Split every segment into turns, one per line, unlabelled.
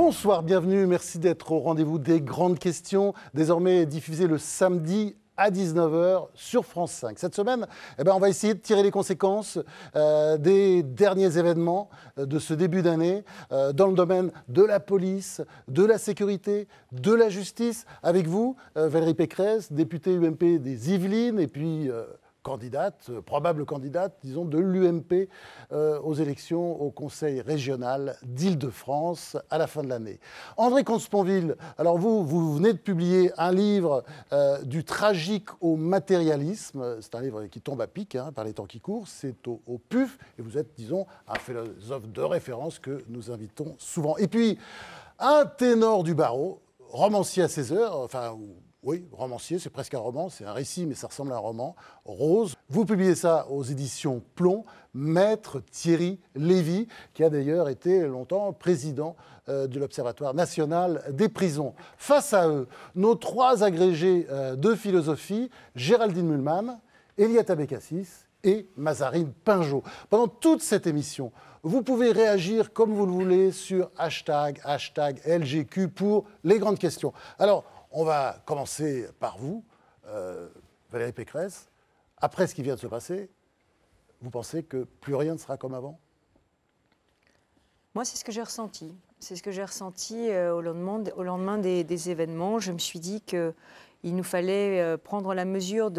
Bonsoir, bienvenue, merci d'être au rendez-vous des grandes questions, désormais diffusé le samedi à 19 h sur France 5. Cette semaine, on va essayer de tirer les conséquences des derniers événements de ce début d'année dans le domaine de la police, de la sécurité, de la justice. Avec vous, Valérie Pécresse, députée UMP des Yvelines et puis probable candidate, disons, de l'UMP aux élections au Conseil régional d'Île-de-France à la fin de l'année. André Comte-Sponville, alors vous venez de publier un livre du tragique au matérialisme. C'est un livre qui tombe à pic par les temps qui courent. C'est au PUF. Et vous êtes, disons, un philosophe de référence que nous invitons souvent. Et puis, un ténor du barreau, romancier à 16 heures, oui, romancier, c'est presque un roman, c'est un récit, mais ça ressemble à un roman. Rose, vous publiez ça aux éditions Plomb, Maître Thierry Lévy, qui a d'ailleurs été longtemps président de l'Observatoire national des prisons. Face à eux, nos trois agrégés de philosophie, Géraldine Mühlmann, Eliette Abécassis et Mazarine Pinjot. Pendant toute cette émission, vous pouvez réagir comme vous le voulez sur hashtag LGQ pour les grandes questions. Alors, on va commencer par vous, Valérie Pécresse. Après ce qui vient de se passer, vous pensez que plus rien ne sera comme avant ?
Moi, c'est ce que j'ai ressenti. C'est ce que j'ai ressenti au lendemain des événements. Je me suis dit qu'il nous fallait prendre la mesure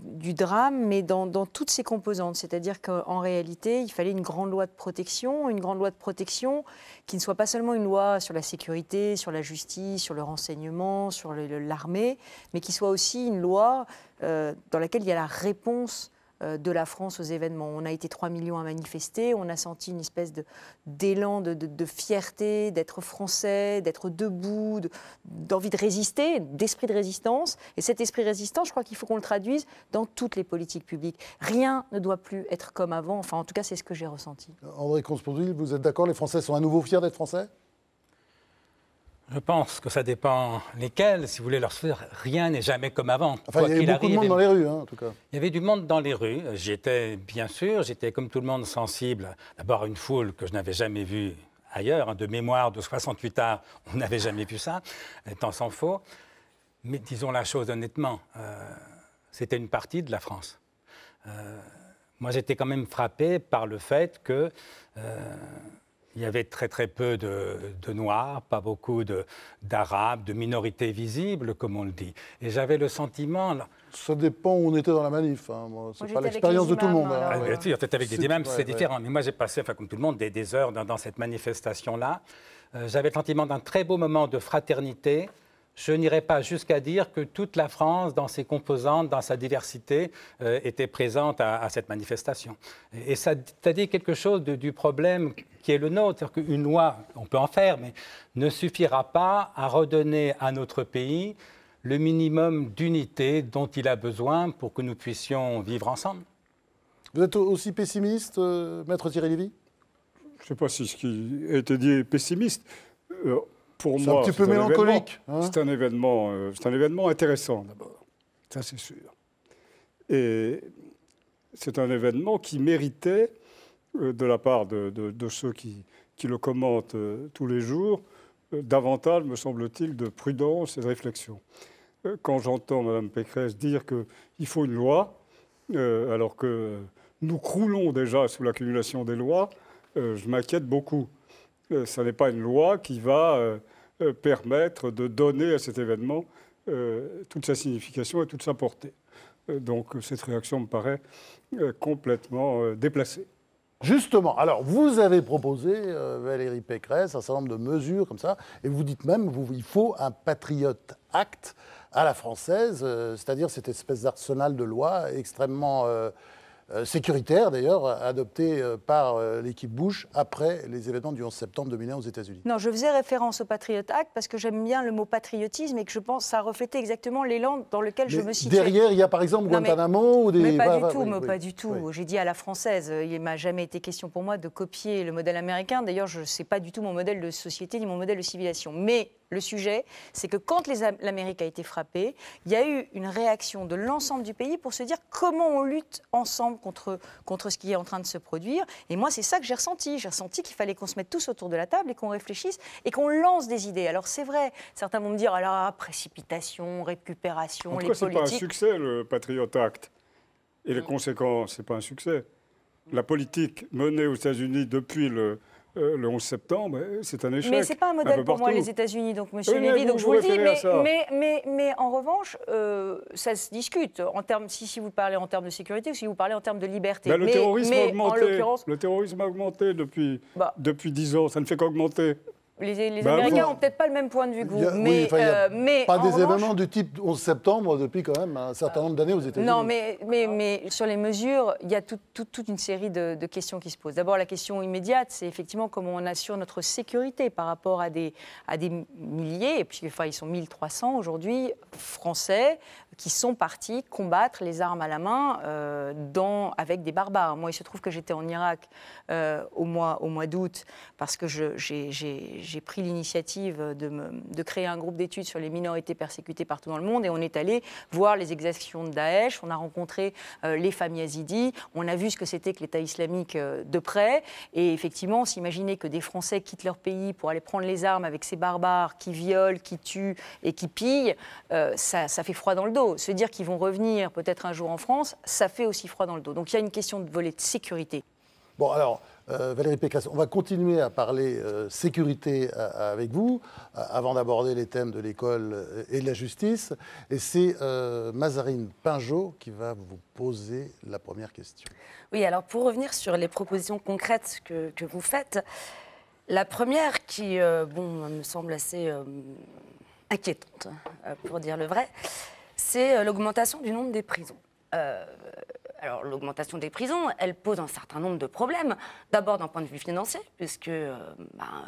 du drame, mais dans toutes ses composantes. C'est-à-dire qu'en réalité, il fallait une grande loi de protection qui ne soit pas seulement une loi sur la sécurité, sur la justice, sur le renseignement, sur l'armée, mais qui soit aussi une loi dans laquelle il y a la réponse de la France aux événements. On a été 3 millions à manifester, on a senti une espèce d'élan de fierté, d'être français, d'être debout, d'envie de résister, d'esprit de résistance. Et cet esprit résistant, je crois qu'il faut qu'on le traduise dans toutes les politiques publiques. Rien ne doit plus être comme avant. Enfin, en tout cas, c'est ce que j'ai ressenti.
André Comte-Sponville, vous êtes d'accord, les Français sont à nouveau fiers d'être Français ?
Je pense que ça dépend lesquels. Si vous voulez leur dire, rien n'est jamais comme avant.
Enfin, il y avait beaucoup de monde dans les rues, en tout cas.
Il y avait du monde dans les rues. J'étais comme tout le monde sensible. D'abord, une foule que je n'avais jamais vue ailleurs. De mémoire de 68 ans, on n'avait jamais vu ça, tant s'en faut. Mais disons la chose honnêtement, c'était une partie de la France. Moi, j'étais quand même frappé par le fait que... il y avait très très peu de Noirs, pas beaucoup d'Arabes, de minorités visibles, comme on le dit. Et j'avais le sentiment...
Ça dépend où on était dans la manif. C'est pas l'expérience de tout le monde.
Bien sûr, peut-être avec des imams, c'est différent. Mais moi, j'ai passé, comme tout le monde, des heures dans cette manifestation-là. J'avais le sentiment d'un très beau moment de fraternité. Je n'irai pas jusqu'à dire que toute la France, dans ses composantes, dans sa diversité, était présente à cette manifestation. Et ça dit quelque chose du problème qui est le nôtre. C'est-à-dire qu'une loi, on peut en faire, mais ne suffira pas à redonner à notre pays le minimum d'unité dont il a besoin pour que nous puissions vivre ensemble.
Vous êtes aussi pessimiste, Maître Thierry Lévy ?
Je ne sais pas si ce qui a été dit est pessimiste. Pour
c'est
moi,
un petit peu mélancolique.
C'est un événement intéressant, d'abord. Ça, c'est sûr. Et c'est un événement qui méritait, de la part de ceux qui le commentent tous les jours, davantage, me semble-t-il, de prudence et de réflexion. Quand j'entends Mme Pécresse dire qu'il faut une loi, alors que nous croulons déjà sous l'accumulation des lois, je m'inquiète beaucoup. Ce n'est pas une loi qui va permettre de donner à cet événement toute sa signification et toute sa portée. Donc cette réaction me paraît complètement déplacée.
Justement, alors vous avez proposé, Valérie Pécresse, un certain nombre de mesures comme ça, et vous dites même il faut un Patriot Act à la française, c'est-à-dire cette espèce d'arsenal de lois extrêmement sécuritaire d'ailleurs, adopté par l'équipe Bush après les événements du 11 septembre 2001 aux États-Unis.
Non, je faisais référence au Patriot Act parce que j'aime bien le mot patriotisme et que je pense que ça reflétait exactement l'élan dans lequel je me situais.
Derrière, il y a par exemple Guantanamo ou des...
Mais pas du tout. Oui. J'ai dit à la française. Il ne m'a jamais été question pour moi de copier le modèle américain. D'ailleurs, je ne sais pas du tout mon modèle de société ni mon modèle de civilisation. Mais Le sujet, c'est que quand l'Amérique a été frappée, il y a eu une réaction de l'ensemble du pays pour se dire comment on lutte ensemble contre ce qui est en train de se produire. Et moi, c'est ça que j'ai ressenti. J'ai ressenti qu'il fallait qu'on se mette tous autour de la table et qu'on réfléchisse et qu'on lance des idées. Alors c'est vrai, certains vont me dire, alors précipitation, récupération, les politiques...
c'est pas un succès, le Patriot Act. Et les conséquences, c'est pas un succès. La politique menée aux États-Unis depuis le 11 septembre, c'est un échec.
Mais ce n'est pas un modèle pour moi, les États-Unis, donc Monsieur Lévy, donc je vous le dis, mais en revanche, ça se discute, si vous parlez en termes de sécurité ou si vous parlez en termes de liberté.
Le terrorisme a augmenté depuis 10 ans, ça ne fait qu'augmenter.
Les Américains n'ont peut-être pas le même point de vue que vous,
mais pas des
revanche,
événements du type 11 septembre depuis quand même un certain nombre d'années aux États-Unis.
Non, mais sur les mesures, il y a toute une série de questions qui se posent. D'abord, la question immédiate, c'est effectivement comment on assure notre sécurité par rapport à des milliers, et puis ils sont 1300 aujourd'hui, Français, qui sont partis combattre les armes à la main avec des barbares. Moi, il se trouve que j'étais en Irak au mois d'août parce que j'ai pris l'initiative de créer un groupe d'études sur les minorités persécutées partout dans le monde et on est allé voir les exactions de Daesh, on a rencontré les familles yazidis, on a vu ce que c'était que l'État islamique de près et effectivement, s'imaginer que des Français quittent leur pays pour aller prendre les armes avec ces barbares qui violent, qui tuent et qui pillent, ça fait froid dans le dos. Se dire qu'ils vont revenir peut-être un jour en France, ça fait aussi froid dans le dos. Donc il y a une question de volet de sécurité.
Bon, alors, Valérie Pécresse, on va continuer à parler sécurité avec vous, avant d'aborder les thèmes de l'école et de la justice. Et c'est Mazarine Pinjot qui va vous poser la première question.
Oui, alors pour revenir sur les propositions concrètes que vous faites, la première qui me semble assez inquiétante, pour dire le vrai, c'est l'augmentation du nombre des prisons. Alors, l'augmentation des prisons, elle pose un certain nombre de problèmes. D'abord, d'un point de vue financier, puisque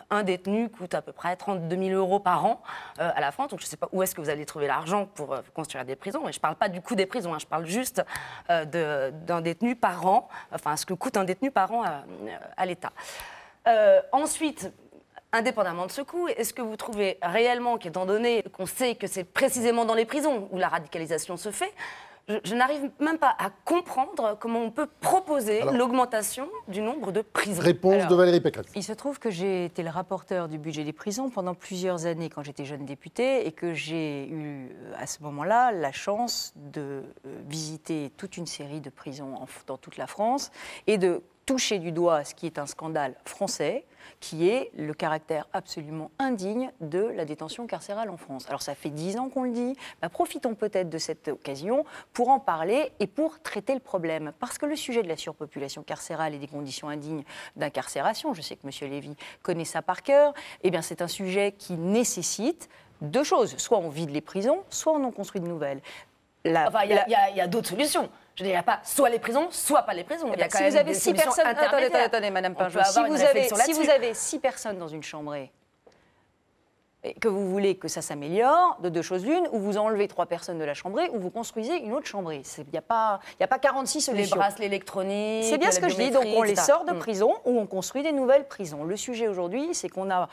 un détenu coûte à peu près 32 000 € par an à la France. Donc, je ne sais pas où est-ce que vous allez trouver l'argent pour construire des prisons. Et je ne parle pas du coût des prisons, je parle juste d'un détenu par an, enfin, ce que coûte un détenu par an à l'État. Ensuite, indépendamment de ce coût, est-ce que vous trouvez réellement qu'étant donné qu'on sait que c'est précisément dans les prisons où la radicalisation se fait, je n'arrive même pas à comprendre comment on peut proposer l'augmentation du nombre de prisons.
Réponse de Valérie Pécresse.
Il se trouve que j'ai été le rapporteur du budget des prisons pendant plusieurs années quand j'étais jeune députée et que j'ai eu à ce moment-là la chance de visiter toute une série de prisons dans toute la France et de toucher du doigt ce qui est un scandale français, qui est le caractère absolument indigne de la détention carcérale en France. Alors ça fait 10 ans qu'on le dit, profitons peut-être de cette occasion pour en parler et pour traiter le problème. Parce que le sujet de la surpopulation carcérale et des conditions indignes d'incarcération, je sais que M. Lévy connaît ça par cœur, eh bien c'est un sujet qui nécessite deux choses. Soit on vide les prisons, soit on en construit de nouvelles.
Il y a d'autres solutions. Je veux dire, il n'y a pas soit les prisons, soit pas les prisons. Il y a quand
si
même
vous avez
des
6
solutions
personnes,
intermédiaires.
attendez, Madame Pinjot, si vous avez 6 personnes dans une chambrée et que vous voulez que ça s'améliore, de deux choses l'une, ou vous enlevez 3 personnes de la chambrée, ou vous construisez une autre chambrée. Il n'y a pas 46 solutions.
Les bracelets électroniques.
C'est bien ce que je dis. Donc on les sort de prison ou on construit des nouvelles prisons. Le sujet aujourd'hui, c'est qu'on a,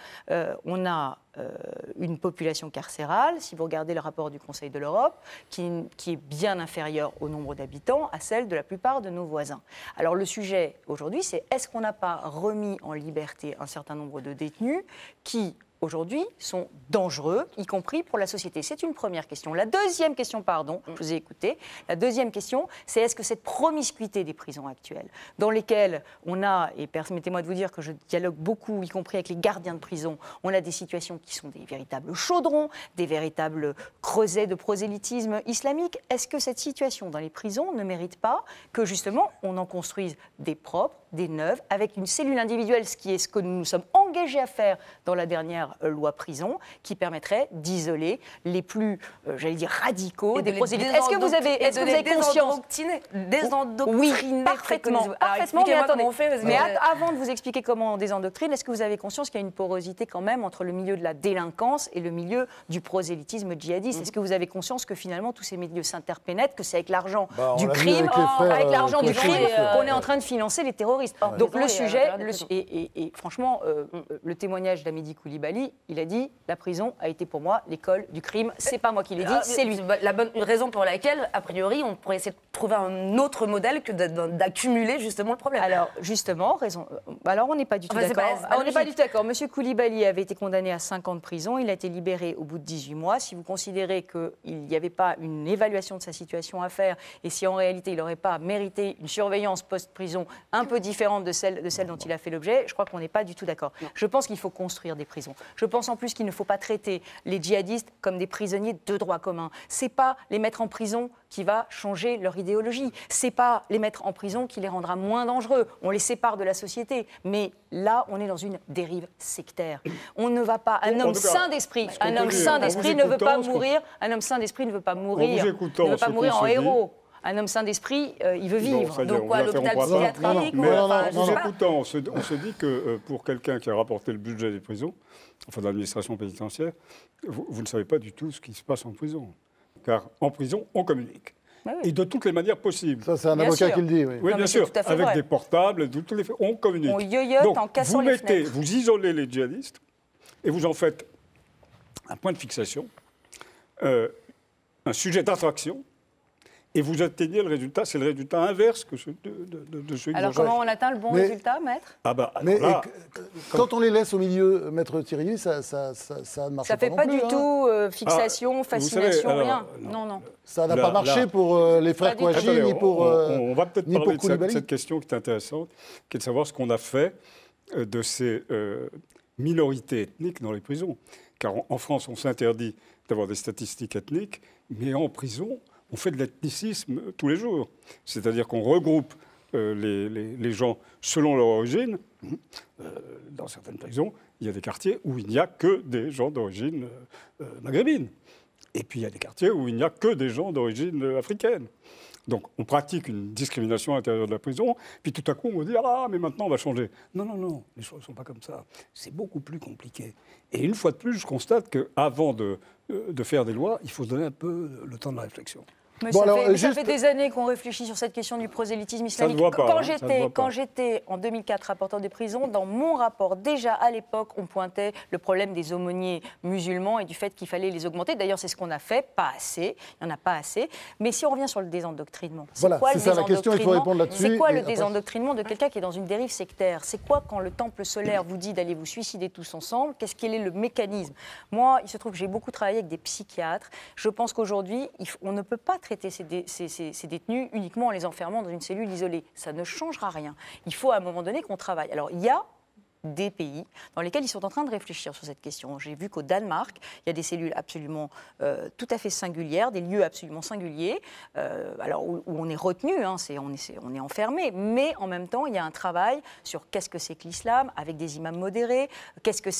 une population carcérale, si vous regardez le rapport du Conseil de l'Europe, qui est bien inférieure au nombre d'habitants à celle de la plupart de nos voisins. Alors le sujet aujourd'hui, c'est est-ce qu'on n'a pas remis en liberté un certain nombre de détenus qui aujourd'hui, sont dangereux, y compris pour la société. C'est une première question. La deuxième question, je vous ai écouté, la deuxième question, c'est est-ce que cette promiscuité des prisons actuelles, dans lesquelles on a, et permettez-moi de vous dire que je dialogue beaucoup, y compris avec les gardiens de prison, on a des situations qui sont des véritables chaudrons, des véritables creusets de prosélytisme islamique. Est-ce que cette situation dans les prisons ne mérite pas que, justement, on en construise des propres, des neuves, avec une cellule individuelle, ce qui est ce que nous nous sommes engagés à faire dans la dernière loi prison, qui permettrait d'isoler les plus, radicaux des prosélytes. Est-ce que vous avez conscience
désendoctriner,
parfaitement. Mais avant de vous expliquer comment on désendoctrine, est-ce que vous avez conscience qu'il y a une porosité quand même entre le milieu de la délinquance et le milieu du prosélytisme djihadiste? Est-ce que vous avez conscience que finalement tous ces milieux s'interpénètrent, que c'est avec l'argent du crime, qu'on est en train de financer les terroristes? Donc le sujet, et franchement, le témoignage d'Amédi Koulibaly, il a dit « La prison a été pour moi l'école du crime. C'est pas moi qui l'ai dit, c'est lui. »
La bonne raison pour laquelle, a priori, on pourrait essayer de trouver un autre modèle que d'accumuler justement le problème.
Alors, justement, raison. Alors, on n'est pas du tout d'accord. On n'est pas du tout d'accord. Monsieur Koulibaly avait été condamné à 5 ans de prison. Il a été libéré au bout de 18 mois. Si vous considérez qu'il n'y avait pas une évaluation de sa situation à faire et si en réalité il n'aurait pas mérité une surveillance post-prison un peu différente de celle dont il a fait l'objet, je crois qu'on n'est pas du tout d'accord. Je pense qu'il faut construire des prisons. Je pense en plus qu'il ne faut pas traiter les djihadistes comme des prisonniers de droit commun. C'est pas les mettre en prison qui va changer leur idéologie. C'est pas les mettre en prison qui les rendra moins dangereux. On les sépare de la société. Mais là, on est dans une dérive sectaire. On ne va pas. Un homme sain d'esprit, un homme sain d'esprit ne veut pas mourir. Un homme sain d'esprit ne veut pas mourir. Ne veut pas mourir en héros. Un homme sain d'esprit, il veut vivre.
Donc quoi, l'hôpital psychiatrique?
En vous écoutant, on se dit que pour quelqu'un qui a rapporté le budget des prisons, enfin de l'administration pénitentiaire, vous ne savez pas du tout ce qui se passe en prison. Car en prison, on communique. Oui. Et de toutes les manières possibles.
Ça, c'est un avocat qui le dit. Oui,
oui, bien sûr. Avec des portables, on communique.
On yoyote en cassant les fenêtres.
Vous isolez les djihadistes et vous en faites un point de fixation, un sujet d'attraction. Et vous atteignez le résultat, c'est le résultat inverse que de celui
Alors comment on atteint le bon résultat, maître?
Quand on les laisse au milieu, maître Thierry, ça ne marche pas.
Ça ne fait pas du tout fixation, fascination, savez, rien. Non.
Ça n'a pas marché pour les frères Kouachi, ni pour
on va peut-être parler de cette question qui est intéressante, qui est de savoir ce qu'on a fait de ces minorités ethniques dans les prisons. Car en France, on s'interdit d'avoir des statistiques ethniques, mais en prison, on fait de l'ethnicisme tous les jours. C'est-à-dire qu'on regroupe les gens selon leur origine. Dans certaines prisons, il y a des quartiers où il n'y a que des gens d'origine maghrébine. Et puis il y a des quartiers où il n'y a que des gens d'origine africaine. Donc on pratique une discrimination à l'intérieur de la prison, puis tout à coup on va dire « Ah, mais maintenant on va changer ». Non, les choses ne sont pas comme ça. C'est beaucoup plus compliqué. Et une fois de plus, je constate qu'avant de faire des lois, il faut se donner un peu le temps de la réflexion.
Mais ça fait des années qu'on réfléchit sur cette question du prosélytisme islamique. Quand j'étais en 2004 rapporteur des prisons, dans mon rapport, déjà à l'époque, on pointait le problème des aumôniers musulmans et du fait qu'il fallait les augmenter. D'ailleurs, c'est ce qu'on a fait, pas assez, il n'y en a pas assez. Mais si on revient sur le désendoctrinement, c'est ça la question, il faut répondre là-dessus. C'est quoi le désendoctrinement de quelqu'un qui est dans une dérive sectaire? C'est quoi quand le temple solaire vous dit d'aller vous suicider tous ensemble? Quel est le mécanisme? Moi, il se trouve que j'ai beaucoup travaillé avec des psychiatres. Je pense qu'aujourd'hui, on ne peut pas traiter ces détenus uniquement en les enfermant dans une cellule isolée. Ça ne changera rien. Il faut à un moment donné qu'on travaille. Alors, il y a des pays dans lesquels ils sont en train de réfléchir sur cette question. J'ai vu qu'au Danemark, il y a des cellules absolument tout à fait singulières, des lieux absolument singuliers, alors où on est retenu, on est enfermé, mais en même temps, il y a un travail sur qu'est-ce que c'est que l'islam, avec des imams modérés, qu'est-ce que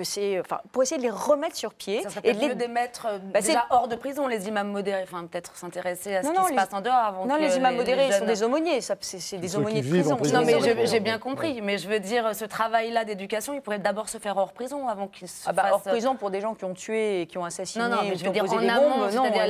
c'est, enfin, pour essayer de les remettre sur pied.
Ça serait mieux de les mettre déjà hors de prison, les imams modérés, enfin, peut-être s'intéresser à ce qui se passe en dehors avant.
Non, les imams modérés, ils sont des aumôniers, c'est des aumôniers de prison.
Non, mais j'ai bien compris, mais je veux dire, ce travail-là d'éducation, il pourrait d'abord se faire hors prison avant qu'il se fasse...
hors prison pour des gens qui ont tué et qui ont assassiné,
non, mais je veux dire en amont, c'est-à-dire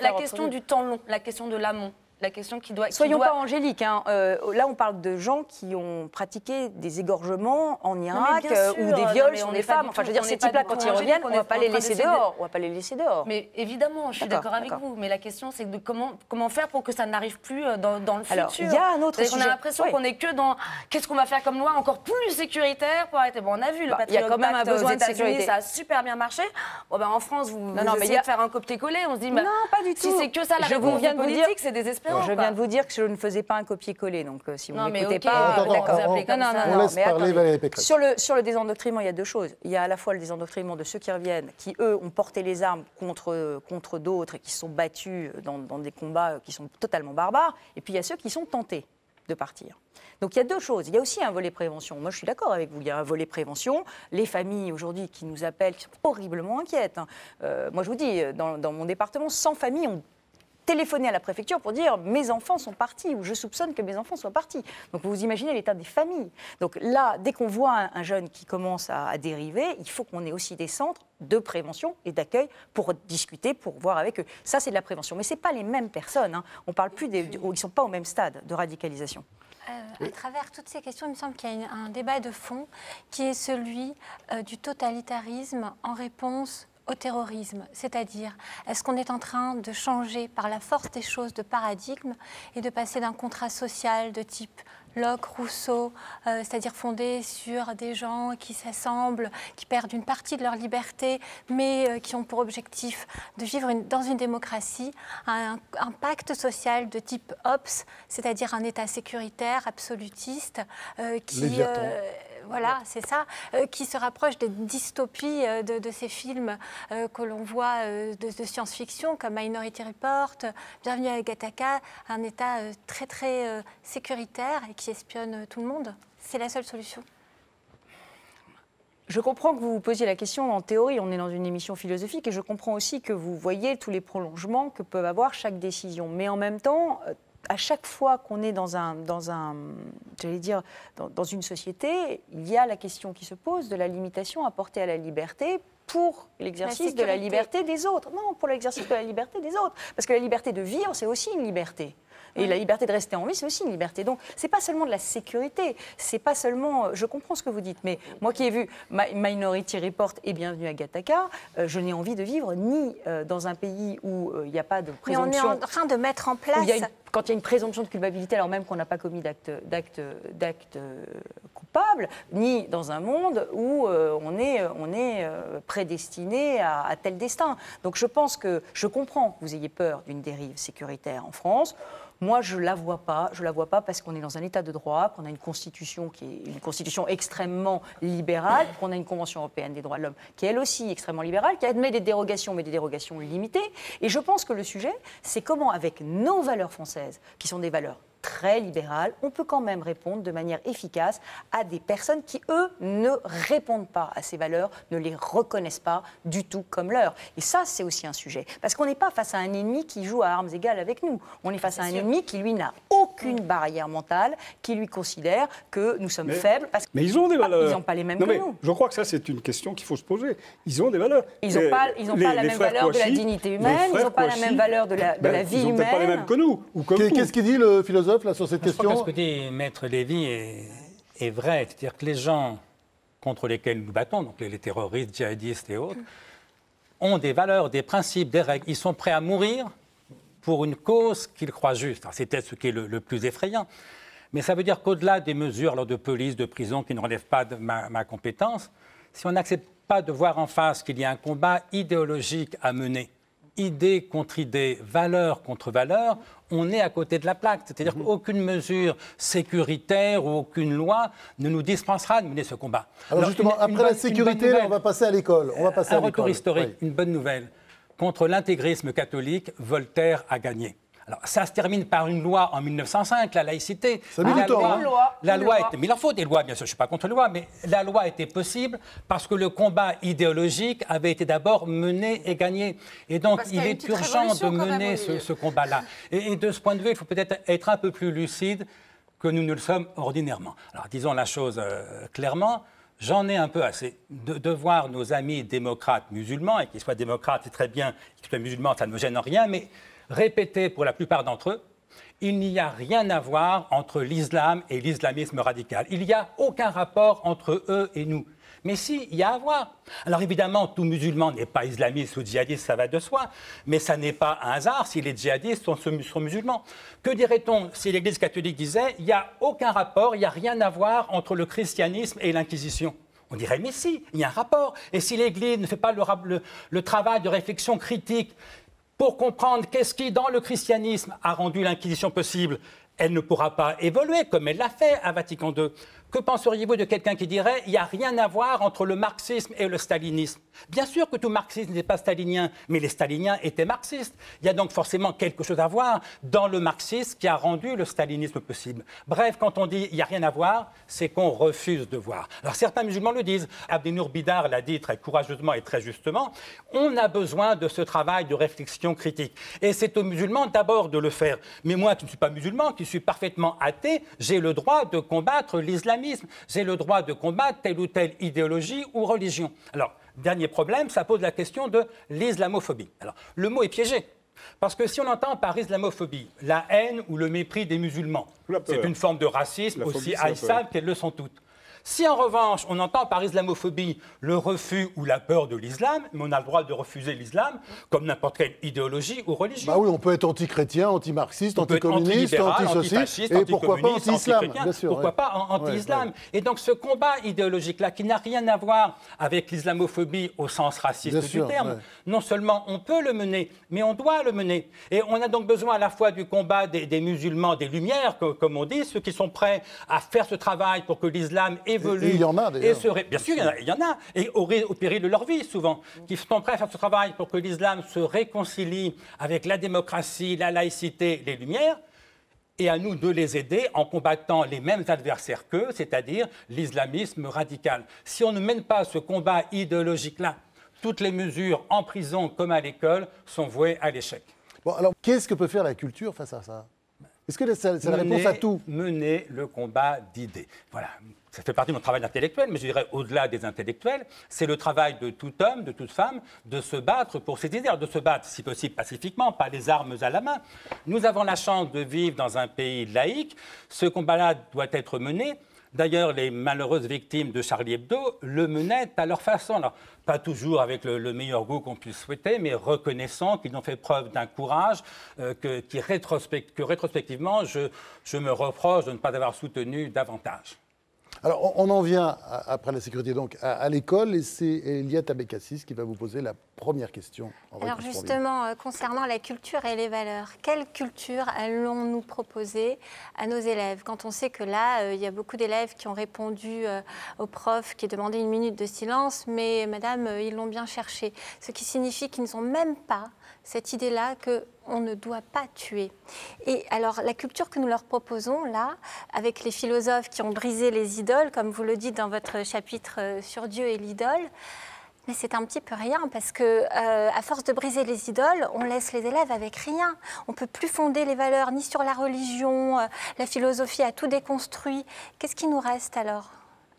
la question du temps long, la question de l'amont. La question qui doit...
Soyons pas angéliques. Hein. Là, on parle de gens qui ont pratiqué des égorgements en Irak ou des viols sur des femmes. Enfin, je veux dire, ces types-là, quand ils reviennent, on ne va pas les laisser dehors. On va pas les laisser dehors.
Mais évidemment, je suis d'accord avec vous. Mais la question, c'est de comment faire pour que ça n'arrive plus dans le futur.
Alors, il y a un autre sujet.
On a l'impression qu'on est que dans qu'est-ce qu'on va faire comme loi encore plus sécuritaire pour arrêter. Bon, on a vu le Patriot Act aux États-Unis, ça a super bien marché. Bon, ben en France, vous essayez de faire un copier-coller. On se dit, non,
pas du tout.
Si c'est que ça, la réponse politique, c'est désespérant.
Je viens de vous dire que je ne faisais pas un copier-coller, donc si vous n'écoutez
pas...
On laisse parler Valérie Pécresse.
Sur le désendoctrinement, il y a deux choses. Il y a à la fois le désendoctrinement de ceux qui reviennent, qui, eux, ont porté les armes contre d'autres et qui se sont battus dans des combats qui sont totalement barbares, et puis il y a ceux qui sont tentés de partir. Donc il y a deux choses. Il y a aussi un volet prévention. Moi, je suis d'accord avec vous. Il y a un volet prévention. Les familles, aujourd'hui, qui nous appellent, qui sont horriblement inquiètes. Moi, je vous dis, dans mon département, 100 familles ont téléphoner à la préfecture pour dire mes enfants sont partis ou je soupçonne que mes enfants soient partis. Donc vous imaginez l'état des familles. Donc là, dès qu'on voit un jeune qui commence à dériver, il faut qu'on ait aussi des centres de prévention et d'accueil pour discuter, pour voir avec eux. Ça, c'est de la prévention. Mais ce n'est pas les mêmes personnes. Hein. On parle plus ils ne sont pas au même stade de radicalisation.
À travers toutes ces questions, il me semble qu'il y a un débat de fond qui est celui du totalitarisme en réponse au terrorisme. C'est-à-dire, est-ce qu'on est en train de changer par la force des choses de paradigme et de passer d'un contrat social de type Locke, Rousseau, c'est-à-dire fondé sur des gens qui s'assemblent, qui perdent une partie de leur liberté, mais qui ont pour objectif de vivre dans une démocratie, un pacte social de type Hobbes, c'est-à-dire un État sécuritaire, absolutiste, qui... Voilà, c'est ça, qui se rapproche des dystopies de ces films que l'on voit de science-fiction, comme Minority Report, Bienvenue à Gattaca, un État très, très sécuritaire et qui espionne tout le monde. C'est la seule solution.
Je comprends que vous vous posiez la question en théorie, on est dans une émission philosophique, et je comprends aussi que vous voyez tous les prolongements que peut avoir chaque décision. Mais en même temps... à chaque fois qu'on est dans une société, il y a la question qui se pose de la limitation apportée à la liberté pour l'exercice de la liberté des autres. Non, pour l'exercice de la liberté des autres. Parce que la liberté de vivre, c'est aussi une liberté. Et la liberté de rester en vie, c'est aussi une liberté. Donc, c'est pas seulement de la sécurité, c'est pas seulement... Je comprends ce que vous dites, mais moi qui ai vu Minority Report et Bienvenue à Gattaca, je n'ai envie de vivre ni dans un pays où il n'y a pas de présomption...
Mais on est en train de mettre en place...
Quand il y a une présomption de culpabilité, alors même qu'on n'a pas commis d'acte coupable, ni dans un monde où on est prédestiné à tel destin. Donc je pense que je comprends que vous ayez peur d'une dérive sécuritaire en France. Moi, je ne la vois pas. Je la vois pas parce qu'on est dans un état de droit, qu'on a une constitution qui est une constitution extrêmement libérale, qu'on a une Convention européenne des droits de l'homme qui est elle aussi extrêmement libérale, qui admet des dérogations, mais des dérogations limitées. Et je pense que le sujet, c'est comment, avec nos valeurs françaises, qui sont des valeurs très libérales, on peut quand même répondre de manière efficace à des personnes qui, eux, ne répondent pas à ces valeurs, ne les reconnaissent pas du tout comme leurs. Et ça, c'est aussi un sujet. Parce qu'on n'est pas face à un ennemi qui joue à armes égales avec nous. On est face à un ennemi qui, lui, n'a aucune barrière mentale, qui, lui, considère que nous sommes faibles. Parce
mais ils ont des valeurs.
Ils n'ont pas les mêmes que nous.
Je crois que ça, c'est une question qu'il faut se poser. Ils ont des valeurs.
Ils n'ont pas la même valeur de la dignité humaine, ils n'ont pas la même valeur de la vie humaine.
Ils n'ont peut-être pas les mêmes que nous.
Qu'est-ce qu'il dit, le philosophe, là, sur cette question?
Je crois que ce que dit Maître Lévy est vrai. C'est-à-dire que les gens contre lesquels nous battons, donc les terroristes, djihadistes et autres, ont des valeurs, des principes, des règles. Ils sont prêts à mourir pour une cause qu'ils croient juste. C'est peut-être ce qui est le plus effrayant. Mais ça veut dire qu'au-delà des mesures de police, de prison qui ne relèvent pas de ma compétence, si on n'accepte pas de voir en face qu'il y a un combat idéologique à mener, idée contre idée, valeur contre valeur, on est à côté de la plaque. C'est-à-dire qu'aucune mesure sécuritaire ou aucune loi ne nous dispensera de mener ce combat.
Alors justement, après la sécurité, là, on va passer à l'école.
Un retour historique, une bonne nouvelle. Contre l'intégrisme catholique, Voltaire a gagné. Alors, ça se termine par une loi en 1905, la laïcité.
Ça met du temps, hein.
La loi était... Mais il en faut des lois, bien sûr, je ne suis pas contre les lois, mais la loi était possible parce que le combat idéologique avait été d'abord mené et gagné. Et donc, il est urgent de mener ce combat-là. Et de ce point de vue, il faut peut-être être un peu plus lucide que nous ne le sommes ordinairement. Alors, disons la chose clairement. J'en ai un peu assez de voir nos amis démocrates musulmans, et qu'ils soient démocrates, c'est très bien, qu'ils soient musulmans, ça ne me gêne en rien, mais répéter pour la plupart d'entre eux, il n'y a rien à voir entre l'islam et l'islamisme radical. Il n'y a aucun rapport entre eux et nous. Mais si, il y a à voir. Alors évidemment, tout musulman n'est pas islamiste ou djihadiste, ça va de soi, mais ça n'est pas un hasard si les djihadistes sont musulmans. Que dirait-on si l'Église catholique disait « il n'y a aucun rapport, il n'y a rien à voir entre le christianisme et l'Inquisition » ? On dirait « mais si, il y a un rapport ». Et si l'Église ne fait pas le travail de réflexion critique pour comprendre qu'est-ce qui, dans le christianisme, a rendu l'Inquisition possible, elle ne pourra pas évoluer comme elle l'a fait à Vatican II. Que penseriez-vous de quelqu'un qui dirait « il n'y a rien à voir entre le marxisme et le stalinisme » ? Bien sûr que tout marxisme n'est pas stalinien, mais les staliniens étaient marxistes. Il y a donc forcément quelque chose à voir dans le marxisme qui a rendu le stalinisme possible. Bref, quand on dit « il n'y a rien à voir », c'est qu'on refuse de voir. Alors certains musulmans le disent. Abdenour Bidar l'a dit très courageusement et très justement. On a besoin de ce travail de réflexion critique. Et c'est aux musulmans d'abord de le faire. Mais moi qui ne suis pas musulman, qui suis parfaitement athée, j'ai le droit de combattre l'islamisme. J'ai le droit de combattre telle ou telle idéologie ou religion. Alors, dernier problème, ça pose la question de l'islamophobie. Alors, le mot est piégé. Parce que si on entend par islamophobie la haine ou le mépris des musulmans, c'est une forme de racisme aussi haïssable qu'elles le sont toutes. Si en revanche, on entend par islamophobie le refus ou la peur de l'islam, mais on a le droit de refuser l'islam comme n'importe quelle idéologie ou religion.
Bah oui, on peut être anti-chrétien, anti-marxiste, anti-communiste, anti-ceci, et pourquoi pas anti-islam, bien sûr.
Pourquoi pas anti-islam. Et donc ce combat idéologique-là, qui n'a rien à voir avec l'islamophobie au sens raciste du terme, non seulement on peut le mener, mais on doit le mener. Et on a donc besoin à la fois du combat des musulmans, des Lumières, comme on dit, ceux qui sont prêts à faire ce travail pour que l'islam évolue.
Et il y en a d'ailleurs.
Bien sûr, il y en a, et au péril de leur vie souvent, qui sont prêts à faire ce travail pour que l'islam se réconcilie avec la démocratie, la laïcité, les Lumières, et à nous de les aider en combattant les mêmes adversaires qu'eux, c'est-à-dire l'islamisme radical. Si on ne mène pas ce combat idéologique-là, toutes les mesures en prison comme à l'école sont vouées à l'échec.
Bon, alors, qu'est-ce que peut faire la culture face à ça ? Est-ce que c'est la réponse à tout ?
Mener le combat d'idées. Voilà. Ça fait partie de mon travail d'intellectuel, mais je dirais au-delà des intellectuels, c'est le travail de tout homme, de toute femme, de se battre pour ses idées, de se battre, si possible, pacifiquement, pas les armes à la main. Nous avons la chance de vivre dans un pays laïque. Ce combat-là doit être mené. D'ailleurs, les malheureuses victimes de Charlie Hebdo le menaient à leur façon. Alors, pas toujours avec le meilleur goût qu'on puisse souhaiter, mais reconnaissant qu'ils ont fait preuve d'un courage que rétrospectivement, je me reproche de ne pas avoir soutenu davantage.
Alors, on en vient, après la sécurité, donc, à l'école, et c'est Eliette Abécassis qui va vous poser la première question.
Alors justement, concernant la culture et les valeurs, quelle culture allons-nous proposer à nos élèves ? Quand on sait que là, il y a beaucoup d'élèves qui ont répondu au prof qui demandait 1 minute de silence, mais madame, ils l'ont bien cherché. Ce qui signifie qu'ils n'ont même pas cette idée-là qu'on ne doit pas tuer. Et alors, la culture que nous leur proposons, là, avec les philosophes qui ont brisé les idoles, comme vous le dites dans votre chapitre sur Dieu et l'idole, mais c'est un petit peu rien, parce que à force de briser les idoles, on laisse les élèves avec rien. On ne peut plus fonder les valeurs ni sur la religion, la philosophie a tout déconstruit. Qu'est-ce qui nous reste alors ?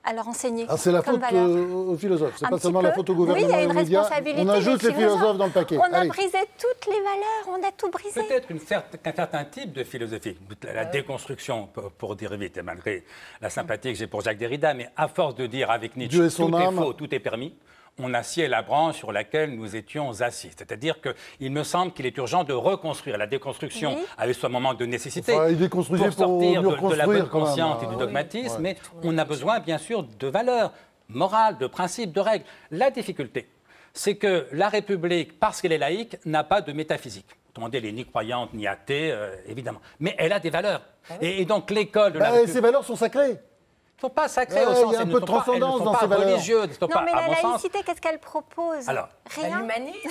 À leur enseigner.
C'est la faute aux philosophes, c'est pas seulement la faute au gouvernement.
Oui, il y a une
et aux médias.
responsabilité.
On ajoute les philosophes dans le paquet.
On a brisé toutes les valeurs, on a tout brisé.
Peut-être qu'un certain type de philosophie, la déconstruction, pour dire vite, et malgré la sympathie que j'ai pour Jacques Derrida, mais à force de dire avec Nietzsche, tout est faux, tout est permis, on assied la branche sur laquelle nous étions assis. C'est-à-dire qu'il me semble qu'il est urgent de reconstruire. La déconstruction avait son moment de nécessité pour sortir de la bonne conscience et du dogmatisme, mais on a besoin, bien sûr, de valeurs morales, de principes, de règles. La difficulté, c'est que la République, parce qu'elle est laïque, n'a pas de métaphysique. Autrement dit, elle n'est ni croyante, ni athée, évidemment. Mais elle a des valeurs. Et donc l'école de la République...
Ces valeurs sont sacrées.
Ils ne sont pas sacrés au sens,
il y a un peu de transcendance dans ces valeurs.
Religieux,
non, mais la laïcité, qu'est-ce qu'elle propose ?
Alors,
rien.
L'humanisme,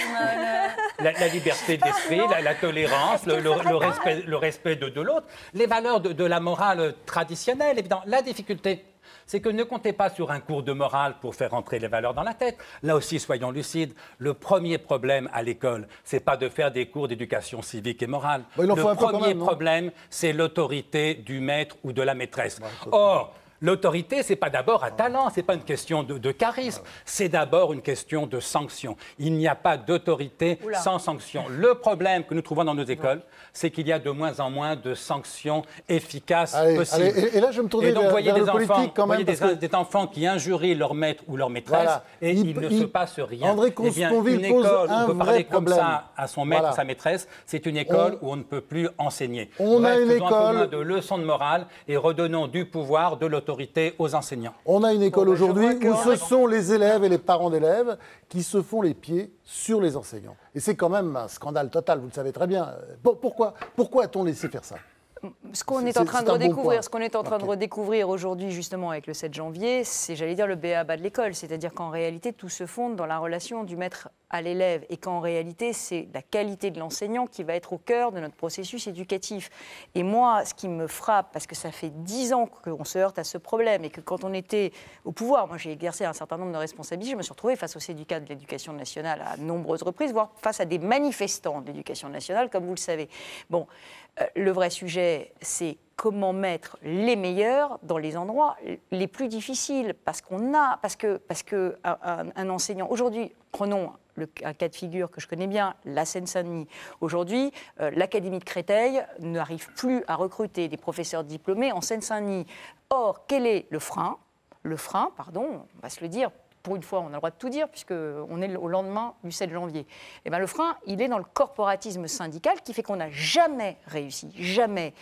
la liberté d'esprit, la tolérance, le respect de l'autre, les valeurs de la morale traditionnelle, évidemment. La difficulté, c'est que ne comptez pas sur un cours de morale pour faire entrer les valeurs dans la tête. Là aussi, soyons lucides, le premier problème à l'école, ce n'est pas de faire des cours d'éducation civique et morale. Le premier problème, c'est l'autorité du maître ou de la maîtresse. Or, l'autorité, ce n'est pas d'abord un talent, ce n'est pas une question de charisme, c'est d'abord une question de sanction. Il n'y a pas d'autorité sans sanction. Le problème que nous trouvons dans nos écoles, c'est qu'il y a de moins en moins de sanctions efficaces possibles.
Et là, je me tournais vers le politique quand même.
Des enfants qui injurient leur maître ou leur maîtresse et il ne se passe rien.
André Consponville pose un
on peut parler
vrai problème.
Comme ça à son maître ou sa maîtresse, c'est une école où on ne peut plus enseigner.
On a une école
de leçons de morale et redonnons du pouvoir, de l'autorité aux enseignants.
On a une école aujourd'hui où ce sont les élèves et les parents d'élèves qui se font les pieds sur les enseignants. Et c'est quand même un scandale total, vous le savez très bien. Pourquoi a-t-on laissé faire ça ?
ce qu'on est en train de redécouvrir,
Ok.
redécouvrir aujourd'hui justement avec le 7 janvier, c'est, j'allais dire, le b.a.-ba de l'école. C'est-à-dire qu'en réalité, tout se fonde dans la relation du maître à l'élève et qu'en réalité, c'est la qualité de l'enseignant qui va être au cœur de notre processus éducatif. Et moi, ce qui me frappe, parce que ça fait 10 ans qu'on se heurte à ce problème et que quand on était au pouvoir, moi j'ai exercé un certain nombre de responsabilités, je me suis retrouvée face aux syndicats de l'éducation nationale à nombreuses reprises, voire face à des manifestants de l'éducation nationale, comme vous le savez. Bon, le vrai sujet, c'est comment mettre les meilleurs dans les endroits les plus difficiles, parce que un enseignant aujourd'hui, prenons un cas de figure que je connais bien, la Seine-Saint-Denis. Aujourd'hui, l'Académie de Créteil n'arrive plus à recruter des professeurs diplômés en Seine-Saint-Denis. Or, quel est le frein ? Le frein, pardon, on va se le dire, pour une fois, on a le droit de tout dire, puisqu'on est au lendemain du 7 janvier. Eh bien, le frein, il est dans le corporatisme syndical qui fait qu'on n'a jamais réussi, jamais,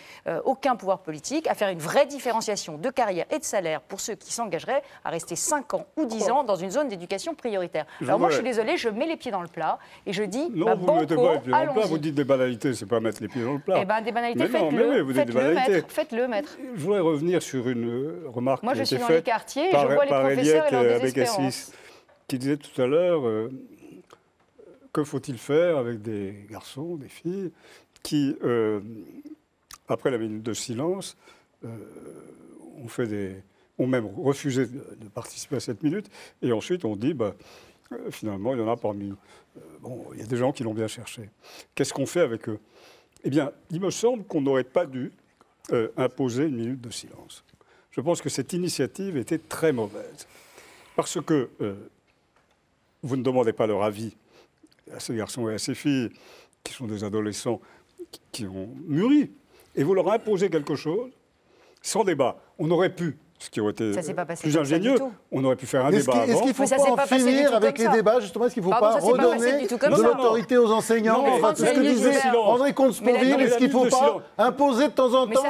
aucun pouvoir politique, à faire une vraie différenciation de carrière et de salaire pour ceux qui s'engageraient à rester 5 ans ou 10 ans dans une zone d'éducation prioritaire. Alors moi, je suis désolée, je mets les pieds dans le plat et je dis,
non, vous ne mettez pas les pieds dans le plat, vous dites des banalités, c'est pas mettre les pieds dans le plat.
Eh bien, des banalités, faites-le, maître.
Je voudrais revenir sur une remarque
moi,
qui a été faite.
Moi, je suis dans les quartiers et je vois les professeurs et leur désespérance.
Qui disait tout à l'heure, que faut-il faire avec des garçons, des filles, qui, après la minute de silence, ont même refusé de participer à cette minute, et ensuite on dit, finalement, il y en a parmi... il y a des gens qui l'ont bien cherché. Qu'est-ce qu'on fait avec eux ? Eh bien, il me semble qu'on n'aurait pas dû imposer une minute de silence. Je pense que cette initiative était très mauvaise, parce que... vous ne demandez pas leur avis à ces garçons et à ces filles qui sont des adolescents qui ont mûri. Et vous leur imposez quelque chose sans débat. On aurait pu, ce qui aurait été plus ingénieux, on aurait pu faire un débat avant.
Est-ce qu'il ne faut pas en finir avec les débats, justement? Est-ce qu'il ne faut pas redonner de l'autorité aux enseignants? Enfin, tout ce que disait André Comte-Sponville, est-ce qu'il ne faut pas imposer de temps en temps,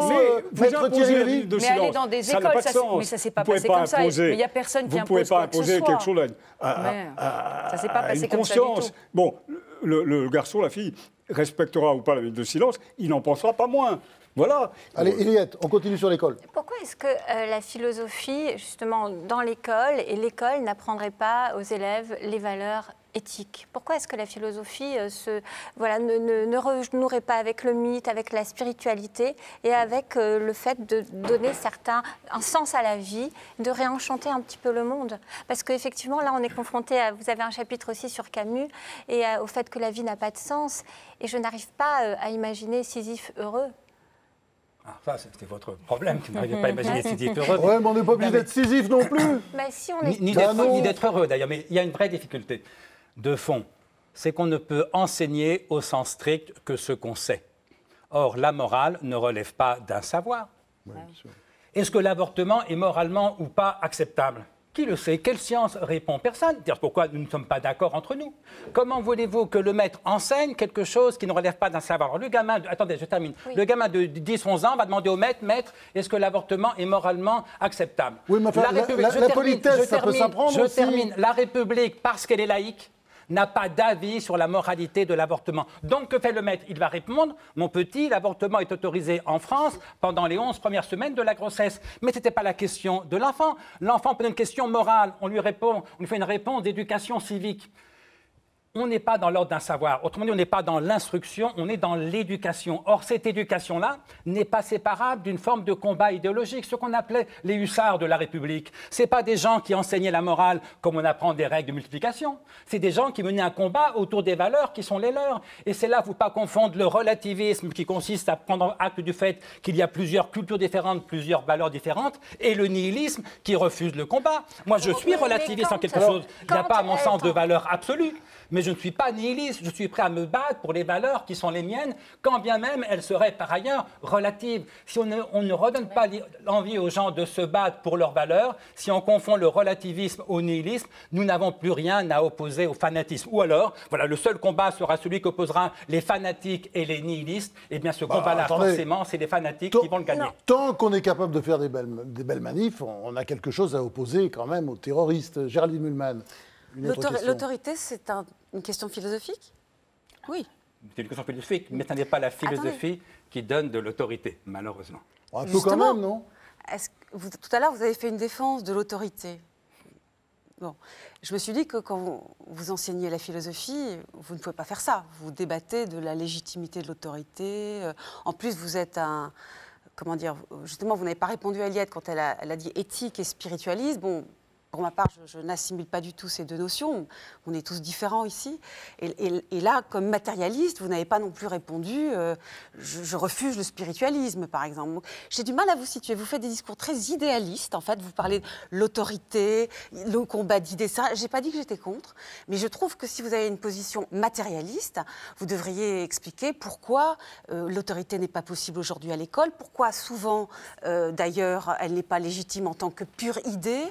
Maître Thierry Lévy?
Mais aller dans des écoles, mais ça ne s'est pas passé comme ça. Mais il n'y a personne qui impose quoi que ce soit.
Vous ne pouvez pas imposer quelque chose
ça ne s'est pas passé comme ça du tout.
Bon, le garçon, la fille, respectera ou pas la minute de silence, il n'en pensera pas moins. Voilà.
Allez, Eliette, on continue sur l'école.
Pourquoi est-ce que la philosophie, justement, dans l'école, et l'école n'apprendrait pas aux élèves les valeurs éthiques? Pourquoi est-ce que la philosophie ne renouerait pas avec le mythe, avec la spiritualité et avec le fait de donner un sens à la vie, de réenchanter un petit peu le monde? Parce qu'effectivement, là, on est confronté à... Vous avez un chapitre aussi sur Camus et au fait que la vie n'a pas de sens. Et je n'arrive pas à imaginer Sisyphe heureux.
Ah, ça, c'était votre problème. Vous n'arrivez pas à imaginer Sisyphe heureux.
Oui, mais on n'est pas obligé d'être Sisyphe non plus.
Si on est...
Ni d'être heureux, d'ailleurs. Mais il y a une vraie difficulté de fond. C'est qu'on ne peut enseigner au sens strict que ce qu'on sait. Or, la morale ne relève pas d'un savoir. Oui, est-ce que l'avortement est moralement ou pas acceptable? Qui le sait? Quelle science répond? Personne. C'est pourquoi nous ne sommes pas d'accord entre nous. Comment voulez-vous que le maître enseigne quelque chose qui ne relève pas d'un savoir? Alors, le gamin, attendez, je termine. Oui. Le gamin de 10-11 ans va demander au maître, est-ce que l'avortement est moralement acceptable?
Oui, mais enfin, la politesse, ça peut s'apprendre aussi.
Je termine. La République, parce qu'elle est laïque, n'a pas d'avis sur la moralité de l'avortement. Donc, que fait le maître? Il va répondre, mon petit, l'avortement est autorisé en France pendant les 11 premières semaines de la grossesse. Mais ce n'était pas la question de l'enfant. L'enfant pose une question morale, on lui fait une réponse d'éducation civique. On n'est pas dans l'ordre d'un savoir. Autrement dit, on n'est pas dans l'instruction, on est dans l'éducation. Or, cette éducation-là n'est pas séparable d'une forme de combat idéologique, ce qu'on appelait les hussards de la République. Ce n'est pas des gens qui enseignaient la morale comme on apprend des règles de multiplication. C'est des gens qui menaient un combat autour des valeurs qui sont les leurs. Et c'est là, il ne faut pas confondre le relativisme qui consiste à prendre acte du fait qu'il y a plusieurs cultures différentes, plusieurs valeurs différentes, et le nihilisme qui refuse le combat. Moi, je suis relativiste en quelque chose. Il n'y a pas, à mon sens, de valeur absolue. Mais je ne suis pas nihiliste, je suis prêt à me battre pour les valeurs qui sont les miennes, quand bien même elles seraient par ailleurs relatives. Si on ne redonne pas l'envie aux gens de se battre pour leurs valeurs, si on confond le relativisme au nihilisme, nous n'avons plus rien à opposer au fanatisme. Ou alors, voilà, le seul combat sera celui qu'opposera les fanatiques et les nihilistes. Eh bien, ce combat-là, forcément, c'est les fanatiques qui vont le gagner.
Tant qu'on est capable de faire des belles manifs, on a quelque chose à opposer quand même aux terroristes. Géraldine Mühlmann.
L'autorité, c'est une question philosophique? Oui.
C'est une question philosophique, mais ce n'est pas la philosophie qui donne de l'autorité, malheureusement.
Un peu quand même, non?
Tout à l'heure, vous avez fait une défense de l'autorité. Bon, je me suis dit que quand vous enseignez la philosophie, vous ne pouvez pas faire ça. Vous débattez de la légitimité de l'autorité. En plus, vous êtes un... Comment dire? Justement, vous n'avez pas répondu à Eliette quand elle a dit éthique et spiritualisme. Bon, pour ma part, je n'assimile pas du tout ces deux notions. On est tous différents ici. Et là, comme matérialiste, vous n'avez pas non plus répondu je refuse le spiritualisme, par exemple. J'ai du mal à vous situer. Vous faites des discours très idéalistes, en fait. Vous parlez de l'autorité, le combat d'idées. Je n'ai pas dit que j'étais contre, mais je trouve que si vous avez une position matérialiste, vous devriez expliquer pourquoi l'autorité n'est pas possible aujourd'hui à l'école, pourquoi souvent, d'ailleurs, elle n'est pas légitime en tant que pure idée.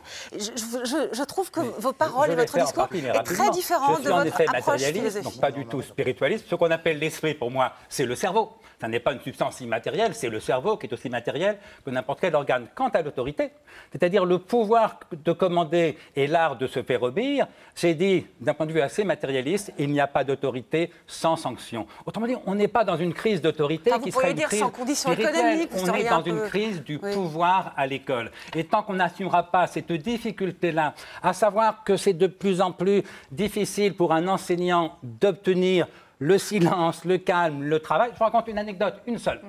Je trouve que vos paroles et votre discours est très différent de votre approche philosophique.
Donc pas du tout spiritualiste. Ce qu'on appelle l'esprit, pour moi, c'est le cerveau. Ça n'est pas une substance immatérielle, c'est le cerveau qui est aussi matériel que n'importe quel organe. Quant à l'autorité, c'est-à-dire le pouvoir de commander et l'art de se faire obéir, j'ai dit, d'un point de vue assez matérialiste, il n'y a pas d'autorité sans sanction. Autrement dit, on n'est pas dans une crise d'autorité qui serait une crise
sans conditions
spirituelle.
économiques.
On est dans une crise du pouvoir à l'école. Et tant qu'on n'assumera pas cette difficulté-là, à savoir que c'est de plus en plus difficile pour un enseignant d'obtenir le silence, le calme, le travail. Je vous raconte une anecdote, une seule.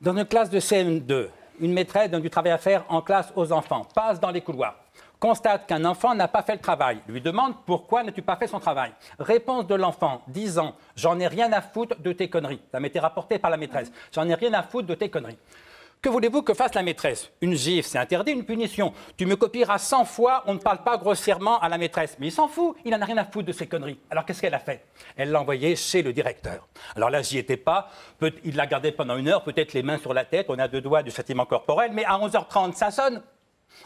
Dans une classe de CM2, une maîtresse donne du travail à faire en classe aux enfants, passe dans les couloirs, constate qu'un enfant n'a pas fait le travail, lui demande pourquoi n'as-tu pas fait son travail. Réponse de l'enfant, 10 ans, j'en ai rien à foutre de tes conneries. Ça m'était rapporté par la maîtresse. J'en ai rien à foutre de tes conneries. Que voulez-vous que fasse la maîtresse? Une gifle, c'est interdit, une punition. Tu me copieras 100 fois, on ne parle pas grossièrement à la maîtresse. Mais il s'en fout, il n'en a rien à foutre de ces conneries. Alors qu'est-ce qu'elle a fait? Elle l'a envoyé chez le directeur. Alors là, j'y étais pas. Il l'a gardé pendant 1 heure, peut-être les mains sur la tête, on a 2 doigts du châtiment corporel, mais à 11h30, ça sonne.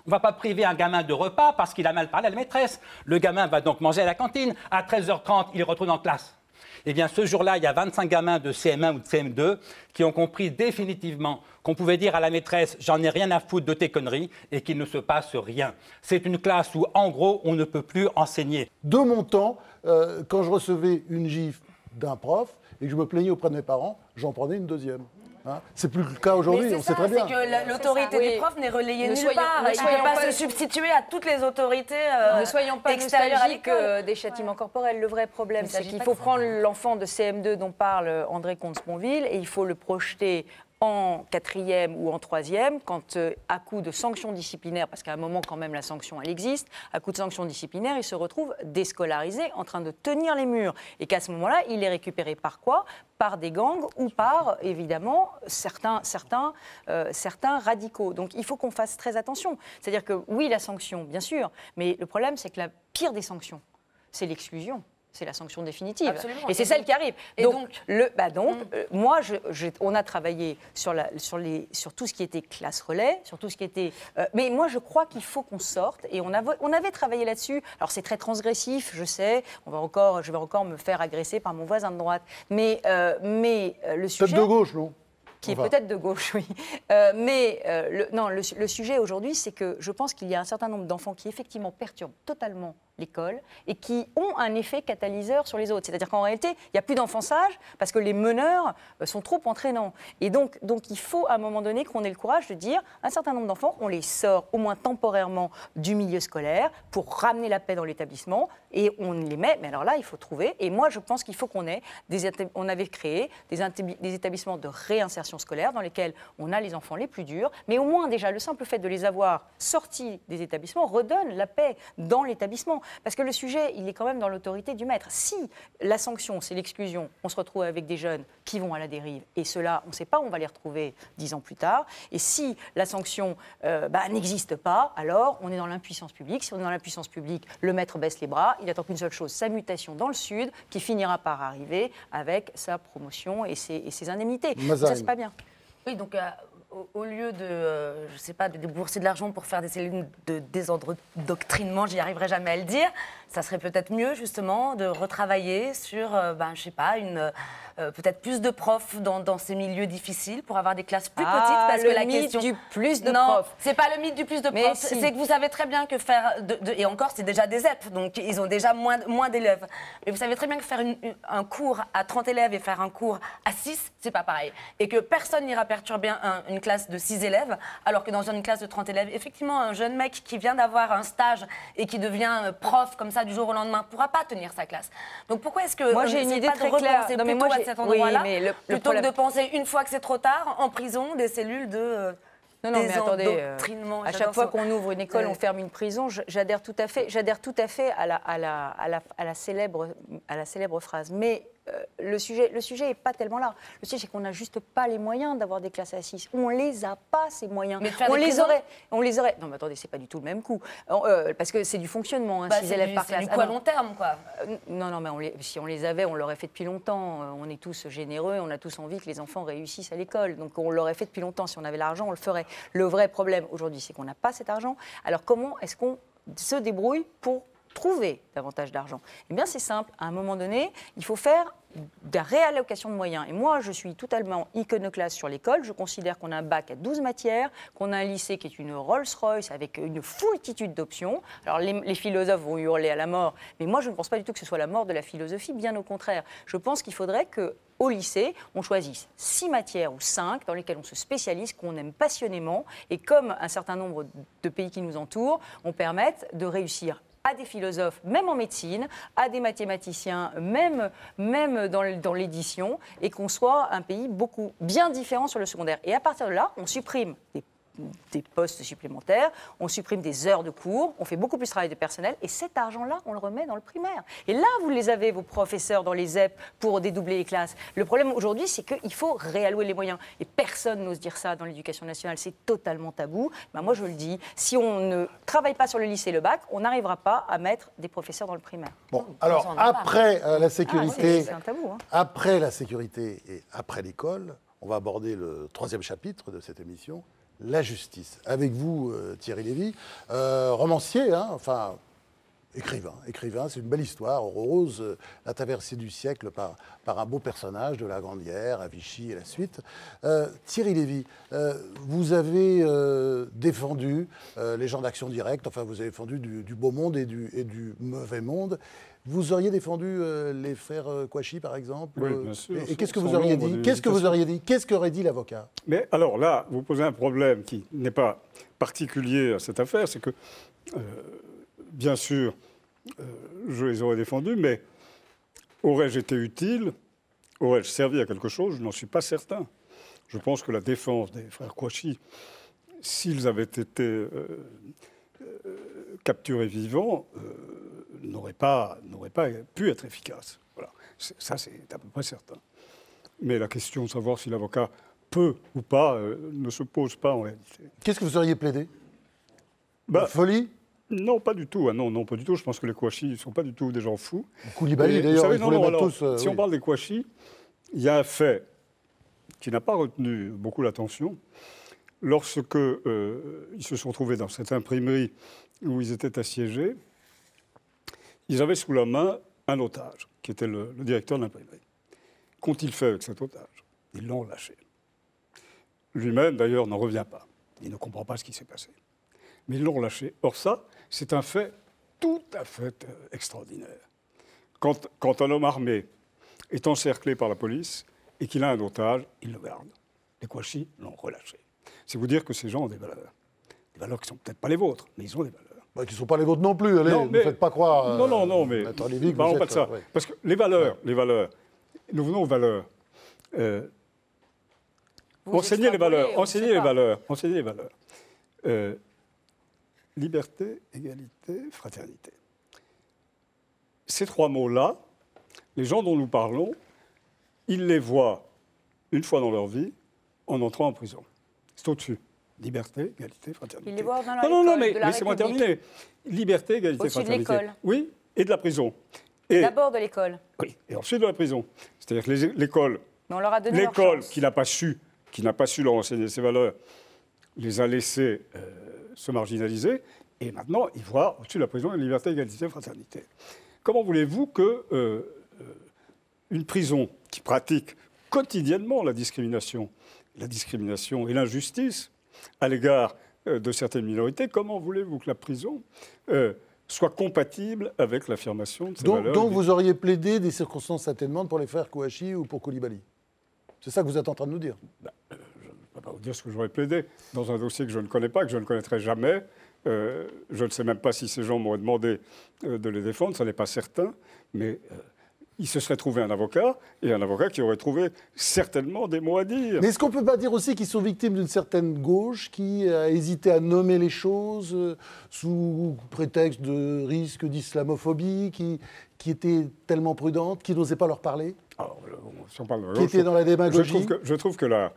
On ne va pas priver un gamin de repas parce qu'il a mal parlé à la maîtresse. Le gamin va donc manger à la cantine. À 13h30, il retourne en classe. Eh bien, ce jour-là, il y a 25 gamins de CM1 ou de CM2 qui ont compris définitivement qu'on pouvait dire à la maîtresse « j'en ai rien à foutre de tes conneries » et qu'il ne se passe rien. C'est une classe où, en gros, on ne peut plus enseigner.
De mon temps, quand je recevais une gifle d'un prof et que je me plaignais auprès de mes parents, j'en prenais une deuxième. Hein, c'est plus le cas aujourd'hui, on sait très bien.
C'est que l'autorité du prof n'est relayée nulle part. Il ne peut pas se substituer à toutes les autorités
ne soyons pas nostalgiques des châtiments corporels. Le vrai problème, c'est qu'il faut prendre l'enfant de CM2 dont parle André Comte-Sponville et il faut le projeter en 4e ou en 3e, quand à coup de sanctions disciplinaires, parce qu'à un moment quand même la sanction elle existe, à coup de sanctions disciplinaires, il se retrouve déscolarisé, en train de tenir les murs. Et qu'à ce moment-là, il est récupéré par quoi? Par des gangs ou par, évidemment, certains radicaux. Donc il faut qu'on fasse très attention. C'est-à-dire que oui, la sanction, bien sûr, mais le problème c'est que la pire des sanctions, c'est l'exclusion. C'est la sanction définitive.
Absolument.
Et c'est celle qui arrive. Moi, on a travaillé sur tout ce qui était classe relais, sur tout ce qui était... mais moi, je crois qu'il faut qu'on sorte. Et on avait travaillé là-dessus. Alors, c'est très transgressif, je sais. Je vais encore me faire agresser par mon voisin de droite. Mais le sujet...
Peut-être de gauche, non?
Qui est peut-être de gauche, oui. Le sujet aujourd'hui, c'est que je pense qu'il y a un certain nombre d'enfants qui, effectivement, perturbent totalement l'école et qui ont un effet catalyseur sur les autres. C'est-à-dire qu'en réalité, il n'y a plus d'enfançage parce que les meneurs sont trop entraînants. Et donc, il faut à un moment donné qu'on ait le courage de dire un certain nombre d'enfants, on les sort au moins temporairement du milieu scolaire pour ramener la paix dans l'établissement et on les met, mais alors là, il faut trouver. Et moi, je pense qu'il faut qu'on ait on avait créé des établissements de réinsertion scolaire dans lesquels on a les enfants les plus durs, mais au moins déjà le simple fait de les avoir sortis des établissements redonne la paix dans l'établissement. Parce que le sujet, il est quand même dans l'autorité du maître. Si la sanction, c'est l'exclusion, on se retrouve avec des jeunes qui vont à la dérive, et ceux-là, on ne sait pas où on va les retrouver 10 ans plus tard. Et si la sanction n'existe pas, alors on est dans l'impuissance publique. Si on est dans l'impuissance publique, le maître baisse les bras, il attend qu'une seule chose, sa mutation dans le Sud, qui finira par arriver avec sa promotion et ses indemnités. Ça, c'est pas bien.
Oui, donc... au lieu de, je sais pas, de débourser de l'argent pour faire des cellules de désendoctrinement, j'y arriverai jamais à le dire, ça serait peut-être mieux justement de retravailler sur, je sais pas, peut-être plus de profs dans ces milieux difficiles pour avoir des classes plus petites parce que la question
du plus de
non,
profs.
c'est pas le mythe du plus de profs, c'est que vous savez très bien que faire et encore c'est déjà des ZEP, donc ils ont déjà moins d'élèves. Mais vous savez très bien que faire un cours à 30 élèves et faire un cours à 6, c'est pas pareil. Et que personne n'ira perturber une classe de 6 élèves, alors que dans une classe de 30 élèves, effectivement, un jeune mec qui vient d'avoir un stage et qui devient prof comme ça du jour au lendemain pourra pas tenir sa classe. Donc pourquoi est-ce que
moi j'ai une idée très claire.
Non, mais moi, à cet endroit-là, plutôt que
problème...
de penser une fois que c'est trop tard, en prison, des cellules de
non, mais attendez, à chaque fois qu'on ouvre une école, on ferme une prison. J'adhère tout à fait à la célèbre phrase. Mais le sujet n'est pas tellement là. Le sujet, c'est qu'on n'a juste pas les moyens d'avoir des classes à 6. On les a pas, ces moyens.
Mais
on les aurait. Non, mais attendez, c'est pas du tout le même coup. Parce que c'est du fonctionnement, 6 élèves par classe.
C'est du quoi long terme, quoi.
Non, mais si on les avait, on l'aurait fait depuis longtemps. On est tous généreux, on a tous envie que les enfants réussissent à l'école. Donc on l'aurait fait depuis longtemps. Si on avait l'argent, on le ferait. Le vrai problème aujourd'hui, c'est qu'on n'a pas cet argent. Alors comment est-ce qu'on se débrouille pour trouver davantage d'argent? Eh bien, c'est simple. À un moment donné, il faut faire de la réallocation de moyens. Et moi, je suis totalement iconoclaste sur l'école. Je considère qu'on a un bac à 12 matières, qu'on a un lycée qui est une Rolls-Royce avec une foultitude d'options. Alors, les philosophes vont hurler à la mort, mais moi, je ne pense pas du tout que ce soit la mort de la philosophie, bien au contraire. Je pense qu'il faudrait qu'au lycée, on choisisse 6 matières ou 5 dans lesquelles on se spécialise, qu'on aime passionnément, et comme un certain nombre de pays qui nous entourent, on permette de réussir à des philosophes, même en médecine, à des mathématiciens, même dans l'édition, et qu'on soit un pays bien différent sur le secondaire. Et à partir de là, on supprime des postes supplémentaires, on supprime des heures de cours, on fait beaucoup plus de travail de personnel, et cet argent-là, on le remet dans le primaire. Et là, vous les avez, vos professeurs, dans les ZEP, pour dédoubler les classes. Le problème aujourd'hui, c'est qu'il faut réallouer les moyens. Et personne n'ose dire ça dans l'éducation nationale, c'est totalement tabou. Ben moi, je le dis, si on ne travaille pas sur le lycée et le bac, on n'arrivera pas à mettre des professeurs dans le primaire.
Bon, alors, après la sécurité,
c'est un tabou, hein.
Après la sécurité et après l'école, on va aborder le 3e chapitre de cette émission, la justice. Avec vous, Thierry Lévy, romancier, hein, enfin, écrivain, c'est une belle histoire, rose, la traversée du siècle par un beau personnage de la Grande Guerre, à Vichy et la suite. Thierry Lévy, vous avez défendu les gens d'Action Directe, enfin, vous avez défendu du beau monde et du mauvais monde. Vous auriez défendu les frères Kouachi, par exemple.
Oui, bien sûr.
Et qu'est-ce que vous auriez dit? Qu'est-ce qu'aurait dit l'avocat?
Mais alors là, vous posez un problème qui n'est pas particulier à cette affaire, c'est que, bien sûr, je les aurais défendus, mais aurais-je été utile? Aurais-je servi à quelque chose? Je n'en suis pas certain. Je pense que la défense des frères Kouachi, s'ils avaient été capturés vivants, n'aurait pas pu être efficace. Voilà. Ça, c'est à peu près certain. Mais la question de savoir si l'avocat peut ou pas ne se pose pas en réalité.
Qu'est-ce que vous auriez plaidé?
La
folie?
Non, pas du tout. Ah, non, pas du tout. Je pense que les Kouachi ne sont pas du tout des gens fous.
Koulibaly, d'ailleurs, il faut les mettre tous...
Si on parle des Kouachi, il y a un fait qui n'a pas retenu beaucoup l'attention. Lorsque ils se sont trouvés dans cette imprimerie où ils étaient assiégés, ils avaient sous la main un otage, qui était le directeur de l'imprimerie. Qu'ont-ils fait avec cet otage? Ils l'ont lâché. Lui-même, d'ailleurs, n'en revient pas. Il ne comprend pas ce qui s'est passé. Mais ils l'ont lâché. Or ça, c'est un fait tout à fait extraordinaire. Quand un homme armé est encerclé par la police et qu'il a un otage, il le garde. Les Kouachi l'ont relâché. C'est vous dire que ces gens ont des valeurs. Des valeurs qui ne sont peut-être pas les vôtres, mais ils ont des valeurs.
Qui ne sont pas les vôtres non plus, allez, ne faites pas croire...
Non, mais parlons pas de ça. Ouais. Parce que les valeurs, nous venons aux valeurs. Enseignez les valeurs. Liberté, égalité, fraternité. Ces 3 mots-là, les gens dont nous parlons, ils les voient une fois dans leur vie en entrant en prison. C'est au-dessus. Liberté, égalité, fraternité.
Ils les voient dans leur école,
non, mais laissez-moi terminer. Liberté, égalité, fraternité.
De l'école.
Oui, et de la prison.
D'abord de l'école.
Oui, et ensuite de la prison. C'est-à-dire que l'école, qui n'a pas su leur enseigner ces valeurs, les a laissés se marginaliser, et maintenant, ils voient au-dessus de la prison la liberté, égalité, fraternité. Comment voulez-vous que une prison qui pratique quotidiennement la discrimination et l'injustice à l'égard de certaines minorités, comment voulez-vous que la prison soit compatible avec l'affirmation de ces valeurs?
Donc vous auriez plaidé des circonstances atténuantes pour les frères Kouachi ou pour Koulibaly. C'est ça que vous êtes en train de nous dire.
Je ne peux pas vous dire ce que j'aurais plaidé dans un dossier que je ne connais pas, que je ne connaîtrai jamais. Je ne sais même pas si ces gens m'auraient demandé de les défendre, ça n'est pas certain, mais il se serait trouvé un avocat, et un avocat qui aurait trouvé certainement des mots à dire.
Mais est-ce qu'on ne peut pas dire aussi qu'ils sont victimes d'une certaine gauche qui a hésité à nommer les choses sous prétexte de risque d'islamophobie, qui était tellement prudente, qui n'osait pas leur parler?
Alors, si on parle de gauche,
qui était dans la démagogie?
Je trouve que la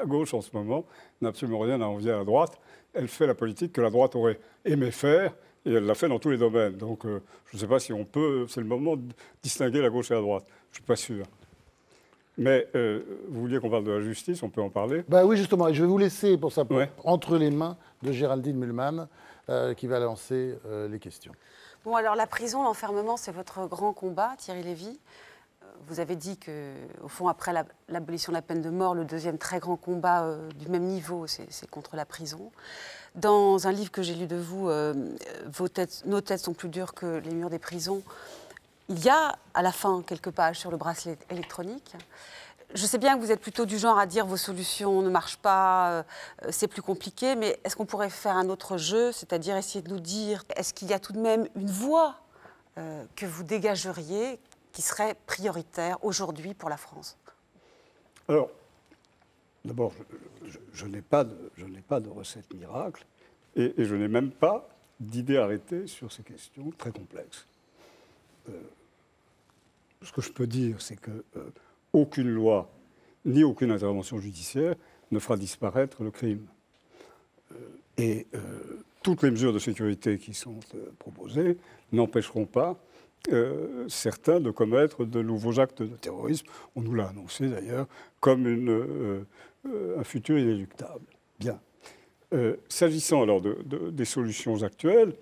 gauche, en ce moment, n'a absolument rien à envier à la droite. Elle fait la politique que la droite aurait aimé faire, et elle l'a fait dans tous les domaines. Donc, je ne sais pas si on peut... C'est le moment de distinguer la gauche et la droite. Je ne suis pas sûr. Mais vous vouliez qu'on parle de la justice, on peut en parler.
Bah oui, justement. Et je vais vous laisser pour ça,
Ouais.
entre les mains de Géraldine Mühlmann, qui va lancer les questions.
Bon, alors la prison, l'enfermement, c'est votre grand combat, Thierry Lévy. Vous avez dit qu'au fond, après l'abolition de la peine de mort, le deuxième très grand combat du même niveau, c'est contre la prison. Dans un livre que j'ai lu de vous, Nos têtes sont plus dures que les murs des prisons, il y a à la fin quelques pages sur le bracelet électronique. Je sais bien que vous êtes plutôt du genre à dire vos solutions ne marchent pas, c'est plus compliqué, mais est-ce qu'on pourrait faire un autre jeu, c'est-à-dire essayer de nous dire, est-ce qu'il y a tout de même une voie que vous dégageriez qui serait prioritaire aujourd'hui pour la France?
Alors, d'abord, je n'ai pas de recette miracle et je n'ai même pas d'idée arrêtée sur ces questions très complexes. Ce que je peux dire, c'est que aucune loi ni aucune intervention judiciaire ne fera disparaître le crime. Toutes les mesures de sécurité qui sont proposées n'empêcheront pas certains de commettre de nouveaux actes de terrorisme. On nous l'a annoncé d'ailleurs comme un futur inéluctable. Bien. S'agissant alors des solutions actuelles,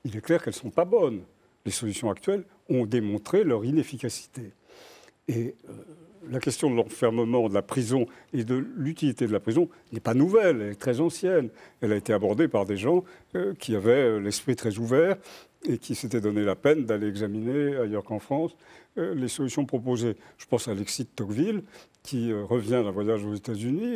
il est clair qu'elles ne sont pas bonnes. Les solutions actuelles ont démontré leur inefficacité. Et la question de l'enfermement, de la prison et de l'utilité de la prison n'est pas nouvelle, elle est très ancienne. Elle a été abordée par des gens qui avaient l'esprit très ouvert et qui s'étaient donné la peine d'aller examiner, ailleurs qu'en France, les solutions proposées. Je pense à Alexis de Tocqueville, qui revient d'un voyage aux États-Unis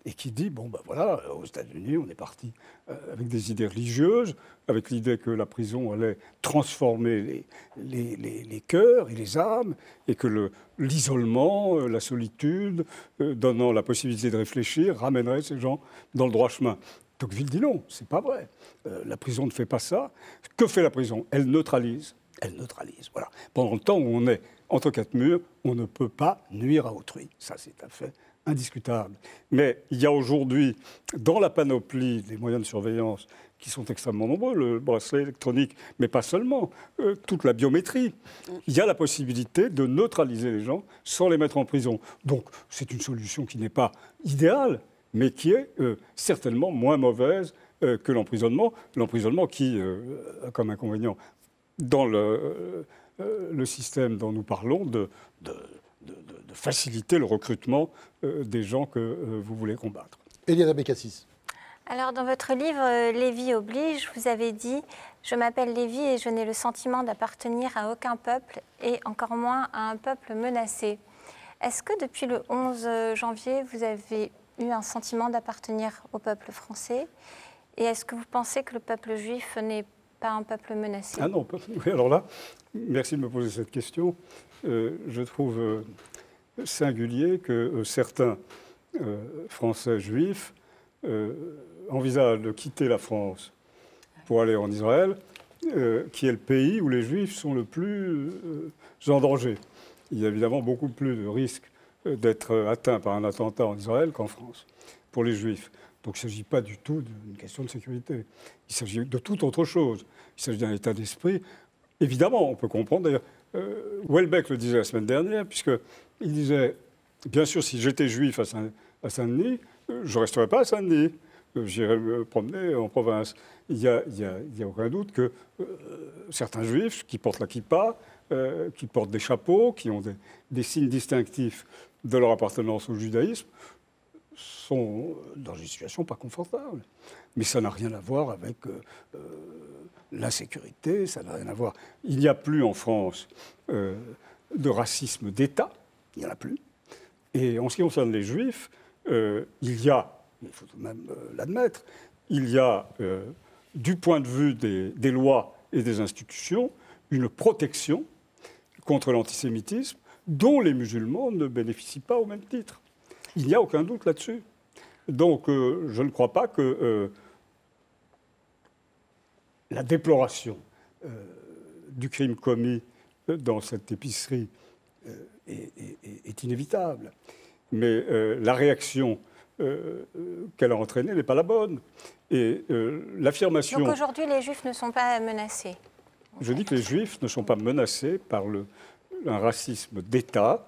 et qui dit, bon ben voilà, aux États-Unis, on est parti avec des idées religieuses, avec l'idée que la prison allait transformer les cœurs et les âmes, et que l'isolement, la solitude, donnant la possibilité de réfléchir, ramènerait ces gens dans le droit chemin. Tocqueville dit non, c'est pas vrai. La prison ne fait pas ça. Que fait la prison? Elle neutralise. Elle neutralise. Voilà. Pendant le temps où on est entre quatre murs, on ne peut pas nuire à autrui. Ça, c'est un fait indiscutable. Mais il y a aujourd'hui, dans la panoplie des moyens de surveillance, qui sont extrêmement nombreux, le bracelet électronique, mais pas seulement, toute la biométrie, il y a la possibilité de neutraliser les gens sans les mettre en prison. Donc, c'est une solution qui n'est pas idéale, mais qui est certainement moins mauvaise que l'emprisonnement. L'emprisonnement qui a comme inconvénient, dans le système dont nous parlons, de faciliter le recrutement des gens que vous voulez combattre.
Eliana Bekkassis.
Alors, dans votre livre « Lévy oblige », vous avez dit « Je m'appelle Lévy et je n'ai le sentiment d'appartenir à aucun peuple et encore moins à un peuple menacé ». Est-ce que depuis le 11 janvier, vous avez eu un sentiment d'appartenir au peuple français? Et est-ce que vous pensez que le peuple juif n'est pas un peuple menacé?
Ah non, oui, alors là, merci de me poser cette question. Je trouve singulier que certains Français juifs envisagent de quitter la France pour aller en Israël, qui est le pays où les Juifs sont le plus en danger. Il y a évidemment beaucoup plus de risques d'être atteints par un attentat en Israël qu'en France, pour les Juifs. Donc il ne s'agit pas du tout d'une question de sécurité. Il s'agit de toute autre chose. Il s'agit d'un état d'esprit. Évidemment, on peut comprendre. D'ailleurs, Houellebecq le disait la semaine dernière, puisqu'il disait, bien sûr, si j'étais juif à Saint-Denis, je ne resterais pas à Saint-Denis. J'irais me promener en province. Il n'y a aucun doute que certains juifs qui portent la kippa qui portent des chapeaux, qui ont des signes distinctifs de leur appartenance au judaïsme, sont dans une situation pas confortable. Mais ça n'a rien à voir avec l'insécurité, ça n'a rien à voir. Il n'y a plus en France de racisme d'État, il n'y en a plus. Et en ce qui concerne les Juifs, il y a, il faut tout de même l'admettre, il y a, du point de vue des lois et des institutions, une protection contre l'antisémitisme dont les musulmans ne bénéficient pas au même titre. Il n'y a aucun doute là-dessus. Donc, je ne crois pas que la déploration du crime commis dans cette épicerie est inévitable. Mais la réaction qu'elle a entraînée n'est pas la bonne. Et l'affirmation...
Donc aujourd'hui, les Juifs ne sont pas menacés.
Je dis que les Juifs ne sont pas menacés par un racisme d'État,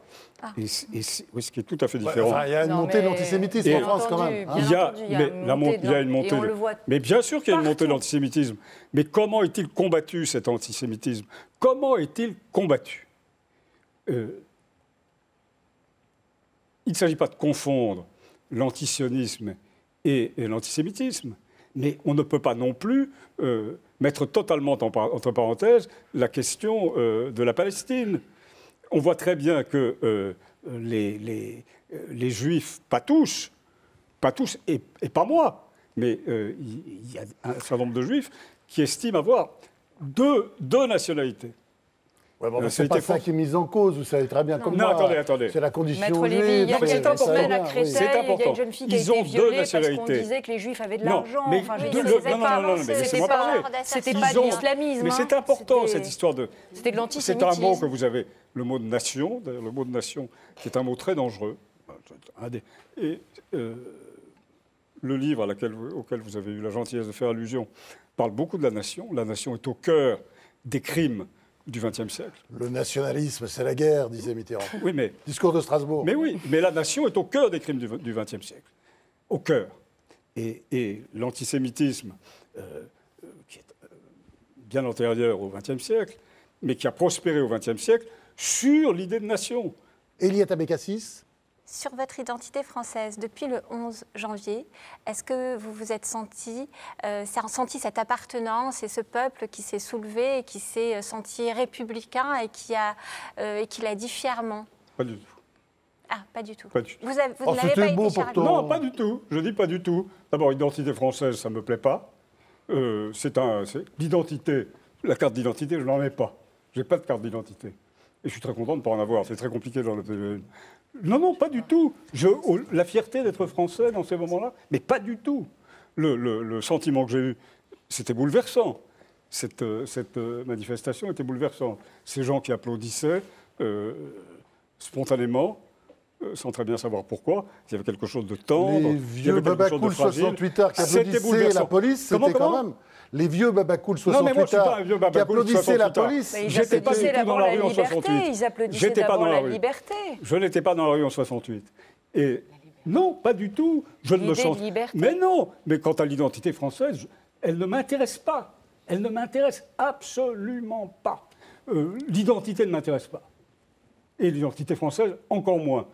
oui, ce qui est tout à fait différent.
Il y a une montée de l'antisémitisme en France quand même.
Il y a une montée. Mais bien sûr qu'il y a une montée de l'antisémitisme. Mais comment est-il combattu, cet antisémitisme? Comment est-il combattu? Il ne s'agit pas de confondre l'antisionisme et l'antisémitisme. Mais on ne peut pas non plus mettre totalement entre parenthèses la question de la Palestine. On voit très bien que les Juifs, pas tous, et pas moi, mais il y a un certain nombre de Juifs qui estiment avoir deux nationalités.
Ouais, bon, c'est pas ça qui est mis en cause, vous savez très bien comme moi.
Attendez.
C'est la condition
Maître Lévy, il y a quelques semaines à Créteil,
c'est important.
il y a une jeune fille qui a été violée parce qu'on disait que les Juifs avaient de l'argent. Enfin,
c'était
pas de l'islamisme.
Mais c'est important, cette histoire de...
C'était de l'antisémitisme.
C'est un mot que vous avez, le mot de nation, d'ailleurs, le mot de nation, qui est un mot très dangereux. Et le livre auquel vous avez eu la gentillesse de faire allusion parle beaucoup de la nation. La nation est au cœur des crimes du XXe siècle.
Le nationalisme, c'est la guerre, disait Mitterrand.
Oui, mais...
Discours de Strasbourg.
Mais oui, mais la nation est au cœur des crimes du XXe siècle. Au cœur. Et l'antisémitisme, qui est bien antérieur au XXe siècle, mais qui a prospéré au XXe siècle, sur l'idée de nation.
Eliette Abécassis.
Sur votre identité française, depuis le 11 janvier, est-ce que vous vous êtes senti cette appartenance et ce peuple qui s'est soulevé et qui s'est senti républicain et qui l'a dit fièrement?
Pas du tout.
Ah, pas du tout.
Pas du tout.
Vous n'avez pas été chargé?
Non, pas du tout. Je dis pas du tout. D'abord, identité française, ça ne me plaît pas. L'identité, la carte d'identité, je n'en ai pas. Je n'ai pas de carte d'identité. Et je suis très content de ne pas en avoir. C'est très compliqué dans le... Non, pas du tout. La fierté d'être français dans ces moments-là, mais pas du tout. Le sentiment que j'ai eu, c'était bouleversant. Cette manifestation était bouleversante. Ces gens qui applaudissaient spontanément, sans très bien savoir pourquoi, il y avait quelque chose de tendre.
Les vieux Babacool 68 heures qui applaudissaient la police, c'était quand même... Les vieux Babacool 68 heures qui applaudissaient la police.
J'étais pas du tout dans la rue en 68.
Ils applaudissaient d'abord la liberté.
Je n'étais pas dans la rue en 68. Et non, pas du tout. Je ne me sens... Mais non. Mais quant à l'identité française, elle ne m'intéresse pas. Elle ne m'intéresse absolument pas. L'identité ne m'intéresse pas. Et l'identité française, encore moins.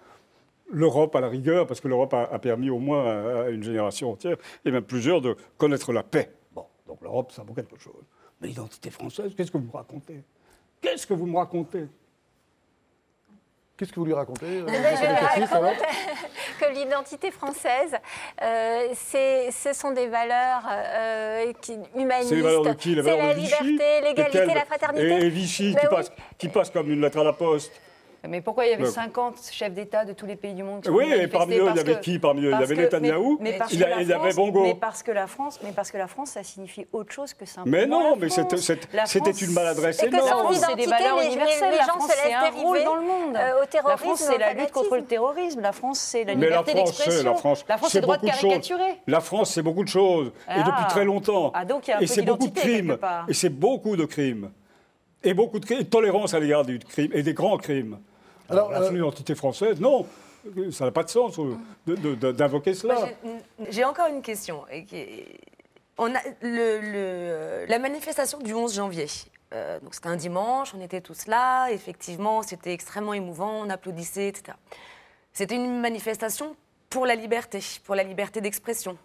L'Europe, à la rigueur, parce que l'Europe a permis au moins à une génération entière, et même plusieurs, de connaître la paix. Bon, donc l'Europe, ça vaut quelque chose. Mais l'identité française, qu'est-ce que vous me racontez? Qu'est-ce que vous me racontez?
Qu'est-ce que vous lui racontez
que l'identité française, ce sont des valeurs humanistes.
C'est les valeurs de qui? Les valeurs
la
de Vichy?
liberté, l'égalité, la fraternité.
Et Vichy qui passe comme une lettre à la poste.
Mais pourquoi il y avait 50 chefs d'État de tous les pays du monde qui
Oui, et parmi eux, il y avait qui? Parmi eux, il y avait Netanyahou, il y avait Bongo.
Mais parce que la France, ça signifie autre chose que simplement.
Mais non,
mais
c'était une maladresse
énorme.
La France, c'est des valeurs universelles.
Les
La
gens
France,
se
c'est un
laissent
rôle
dériver
dans le monde.
La
France, c'est la lutte contre le terrorisme. La France, c'est la liberté d'expression. La France, c'est le droit de caricaturer.
La France, c'est beaucoup de choses, et depuis très longtemps.
Donc il y a un peu d'identité quelque part.
Et c'est beaucoup de crimes. Et beaucoup de tolérance à l'égard du crime, et des grands crimes. Alors, l'identité française, non, ça n'a pas de sens d'invoquer cela.
J'ai encore une question. On a la manifestation du 11 janvier. Donc c'était un dimanche, on était tous là, effectivement, c'était extrêmement émouvant, on applaudissait, etc. C'était une manifestation pour la liberté d'expression.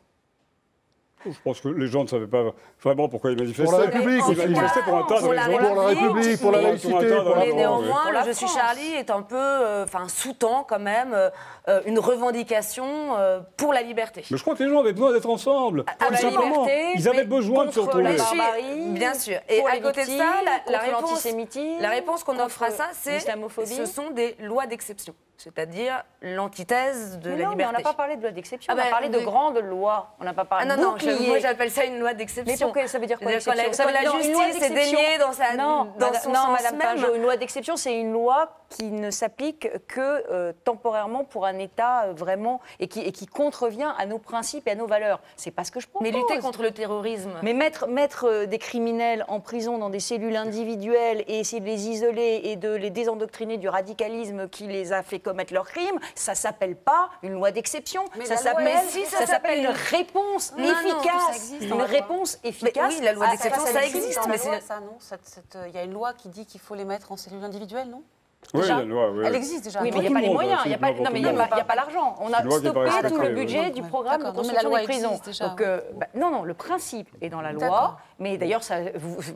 Je pense que les gens ne savaient pas vraiment pourquoi ils manifestaient.
Pour la République
Ils manifestaient pour un tas de
pour la
raisons.
Pour la République, pour la laïcité.
Mais néanmoins, Je suis Charlie est un peu, sous-tend quand même une revendication pour la liberté.
Mais je crois que les gens avaient besoin d'être ensemble.
Pour la liberté,
ils avaient besoin de se
contre
retrouver.
la barbarie,
Bien sûr. Et
pour
à
les
côté de
victimes,
ça,
contre
la réponse qu'on offre à ça, c'est
l'islamophobie.
ce sont des lois d'exception, c'est-à-dire l'antithèse de la
non, mais on
liberté.
n'a pas parlé de loi d'exception,
Ah
on a
bah,
parlé de
oui.
grandes lois. On n'a pas parlé de
non,
bouclier.
moi j'appelle ça une loi d'exception.
Mais pourquoi ça veut dire quoi
C'est-à-dire
l'exception?
quand la justice est déniée dans son
Non,
sens
Madame
même.
Pinjot, une loi d'exception, c'est une loi qui ne s'applique que temporairement pour un État vraiment et qui contrevient à nos principes et à nos valeurs. C'est pas ce que je propose.
Mais lutter contre le terrorisme.
Mais mettre des criminels en prison dans des cellules individuelles et essayer de les isoler et de les désendoctriner du radicalisme qui les a fait commettre leurs crimes, ça s'appelle pas une loi d'exception. Ça s'appelle une réponse efficace. Une réponse efficace.
Oui, la loi d'exception, ça existe.
Mais
Mais
il y a une loi qui dit qu'il faut les mettre en cellule individuelle, non?
Oui,
Déjà,
la loi, oui.
Elle existe déjà.
Oui, mais
non?
il n'y a pas les
monde,
moyens,
c'est
il n'y a pas,
une loi
non, mais il
pour
n'y
tout le
a pas l'argent. On a
C'est une loi qui est pas
stoppé tout le
respectée,
budget
oui.
du programme de
D'accord, non, mais la
construction
loi
des prisons.
existe déjà,
Donc,
oui.
non, le principe est dans la loi,
D'accord.
mais d'ailleurs,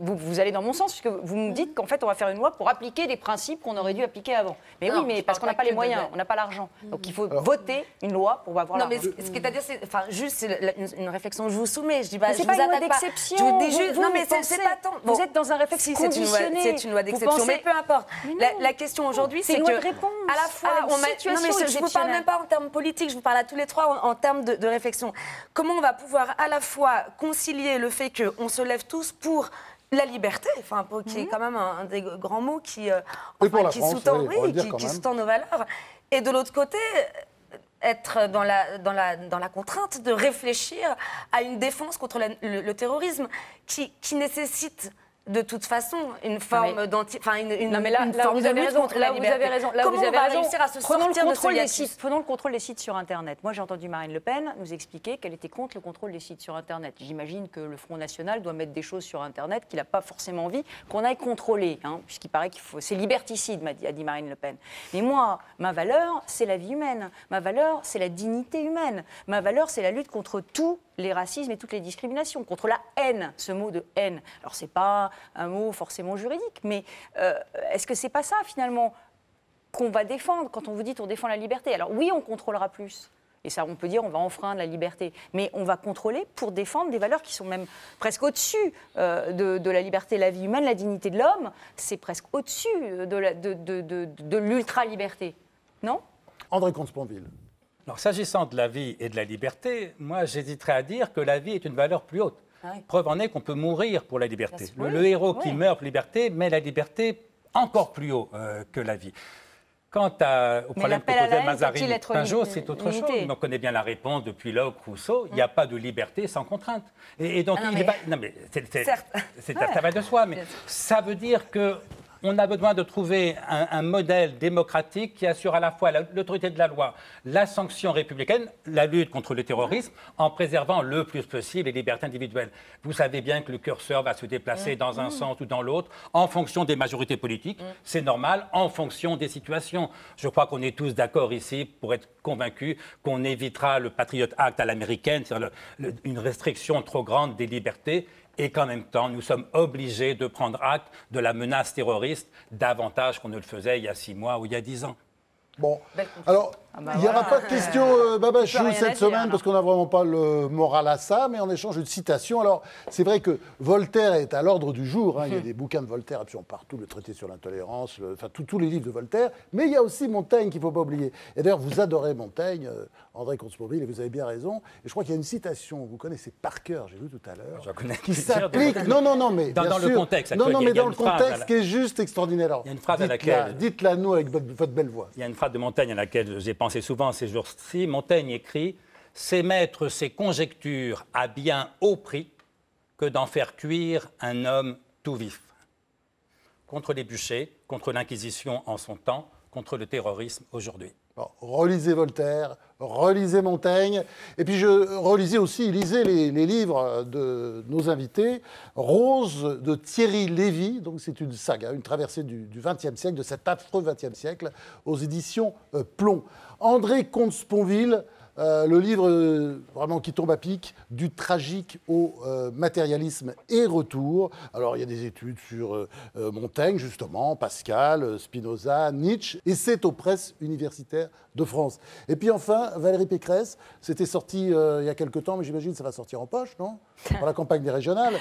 vous allez dans mon sens, puisque vous me dites qu'en fait, on va faire une loi pour appliquer des principes qu'on aurait dû appliquer avant. Mais
Non,
oui, mais
je
parce
parle
qu'on n'a
pas
pas les
que de
moyens,
la-
on n'a pas l'argent. Donc, il faut voter une loi pour avoir
Non,
l'argent.
mais ce qui est à dire, c'est, juste c'est une réflexion que je vous soumets. Je dis pas,
Mais
je
c'est
vous
pas une loi
attaque pas.
d'exception.
Je vous dis juste,
Vous
non, mais c'est
pensez-
pas tant.
Vous êtes dans un réflexe
Si,
conditionné.
c'est une loi
Vous
d'exception,
pensez-
mais peu importe.
Mais non.
La question aujourd'hui,
C'est
c'est
une
que
loi de réponse
à la fois,
à une
non, mais
situation
je vous parle
exceptionnelle.
même pas en termes politiques, je vous parle à tous les trois en termes de réflexion. Comment on va pouvoir à la fois concilier le fait qu'on se lève tous pour la liberté, qui est quand même un des grands mots qui
pour la France,
sous-tend
oui, pour le dire quand
qui
même.
sous-tend nos valeurs, et de l'autre côté être dans la contrainte de réfléchir à une défense contre le terrorisme qui nécessite de toute façon une forme d'anti,
Non, mais là,
une
là,
forme
vous
de
avez
lutte
raison.
contre
Là,
la
vous
liberté.
avez raison. Là,
Comment
vous
on
avez
va
raison.
réussir à se
Prenons
sortir
le
de ce
contrôle des
hiatus?
sites. Prenons le contrôle des sites sur Internet. Moi, j'ai entendu Marine Le Pen nous expliquer qu'elle était contre le contrôle des sites sur Internet. J'imagine que le Front National doit mettre des choses sur Internet qu'il n'a pas forcément envie qu'on aille contrôler, puisqu'il paraît qu'il faut. C'est liberticide, a dit Marine Le Pen. Mais moi, ma valeur, c'est la vie humaine. Ma valeur, c'est la dignité humaine. Ma valeur, c'est la lutte contre tous les racismes et toutes les discriminations, contre la haine, ce mot de haine. Alors, c'est pas un mot forcément juridique, mais est-ce que c'est pas ça, finalement, qu'on va défendre quand on vous dit on défend la liberté? Alors oui, on contrôlera plus. Et ça, on peut dire on va enfreindre la liberté. Mais on va contrôler pour défendre des valeurs qui sont même presque au-dessus de la liberté, la vie humaine, la dignité de l'homme. C'est presque au-dessus de l'ultra-liberté. Non?
André Comte-Sponville.
Alors, s'agissant de la vie et de la liberté, moi, j'hésiterais à dire que la vie est une valeur plus haute. Preuve en est qu'on peut mourir pour la liberté. Le héros qui meurt pour la liberté met la liberté encore plus haut que la vie. Quant au problème que posait Mazarine Pinjot, c'est autre chose. On connaît bien la réponse depuis Locke, Rousseau. Il n'y a pas de liberté sans contrainte. Et donc, ça va de soi, mais ça veut dire que on a besoin de trouver un modèle démocratique qui assure à la fois l'autorité de la loi, la sanction républicaine, la lutte contre le terrorisme, en préservant le plus possible les libertés individuelles. Vous savez bien que le curseur va se déplacer dans un sens ou dans l'autre, en fonction des majorités politiques. C'est normal, en fonction des situations. Je crois qu'on est tous d'accord ici pour être convaincus qu'on évitera le Patriot Act à l'américaine, c'est-à-dire une restriction trop grande des libertés, et qu'en même temps, nous sommes obligés de prendre acte de la menace terroriste davantage qu'on ne le faisait il y a 6 mois ou il y a 10 ans.
Bon, alors, il n'y aura pas de question Babachou cette semaine parce qu'on n'a vraiment pas le moral à ça, mais en échange une citation. Alors, c'est vrai que Voltaire est à l'ordre du jour. Il y a des bouquins de Voltaire absolument partout, le traité sur l'intolérance, tous les livres de Voltaire. Mais il y a aussi Montaigne qu'il ne faut pas oublier. Et d'ailleurs, vous adorez Montaigne, André Comte-Sponville, et vous avez bien raison. Et je crois qu'il y a une citation, vous connaissez par cœur, j'ai vu tout à l'heure, qui s'applique. Non, mais
dans le contexte.
Non, mais dans le contexte qui est juste extraordinaire. Alors,
il y a une phrase à laquelle
dites-la nous avec votre belle voix.
Il y a une phrase de Montaigne à laquelle j'ai pensé souvent ces jours-ci. Montaigne écrit « C'est mettre ses conjectures à bien haut prix que d'en faire cuire un homme tout vif. » Contre les bûchers, contre l'Inquisition en son temps, contre le terrorisme aujourd'hui.
Alors, relisez Voltaire, relisez Montaigne, et puis lisez les livres de nos invités. Rose de Thierry Lévy, donc c'est une saga, une traversée du XXe siècle, de cet affreux XXe siècle, aux éditions Plomb. André Comte-Sponville, le livre vraiment qui tombe à pic, du tragique au matérialisme et retour. Alors il y a des études sur Montaigne, justement, Pascal, Spinoza, Nietzsche, et c'est aux presses universitaires de France. Et puis enfin, Valérie Pécresse, c'était sorti il y a quelque temps, mais j'imagine que ça va sortir en poche, non? Pour la campagne des régionales.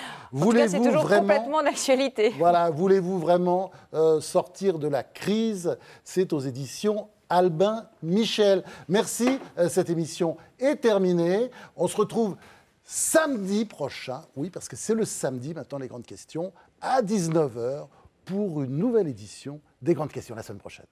C'est toujours complètement d'actualité.
Voilà, voulez-vous vraiment sortir de la crise? C'est aux éditions Albin Michel. Merci, cette émission est terminée. On se retrouve samedi prochain, oui, parce que c'est le samedi, maintenant les grandes questions, à 19h pour une nouvelle édition des grandes questions la semaine prochaine.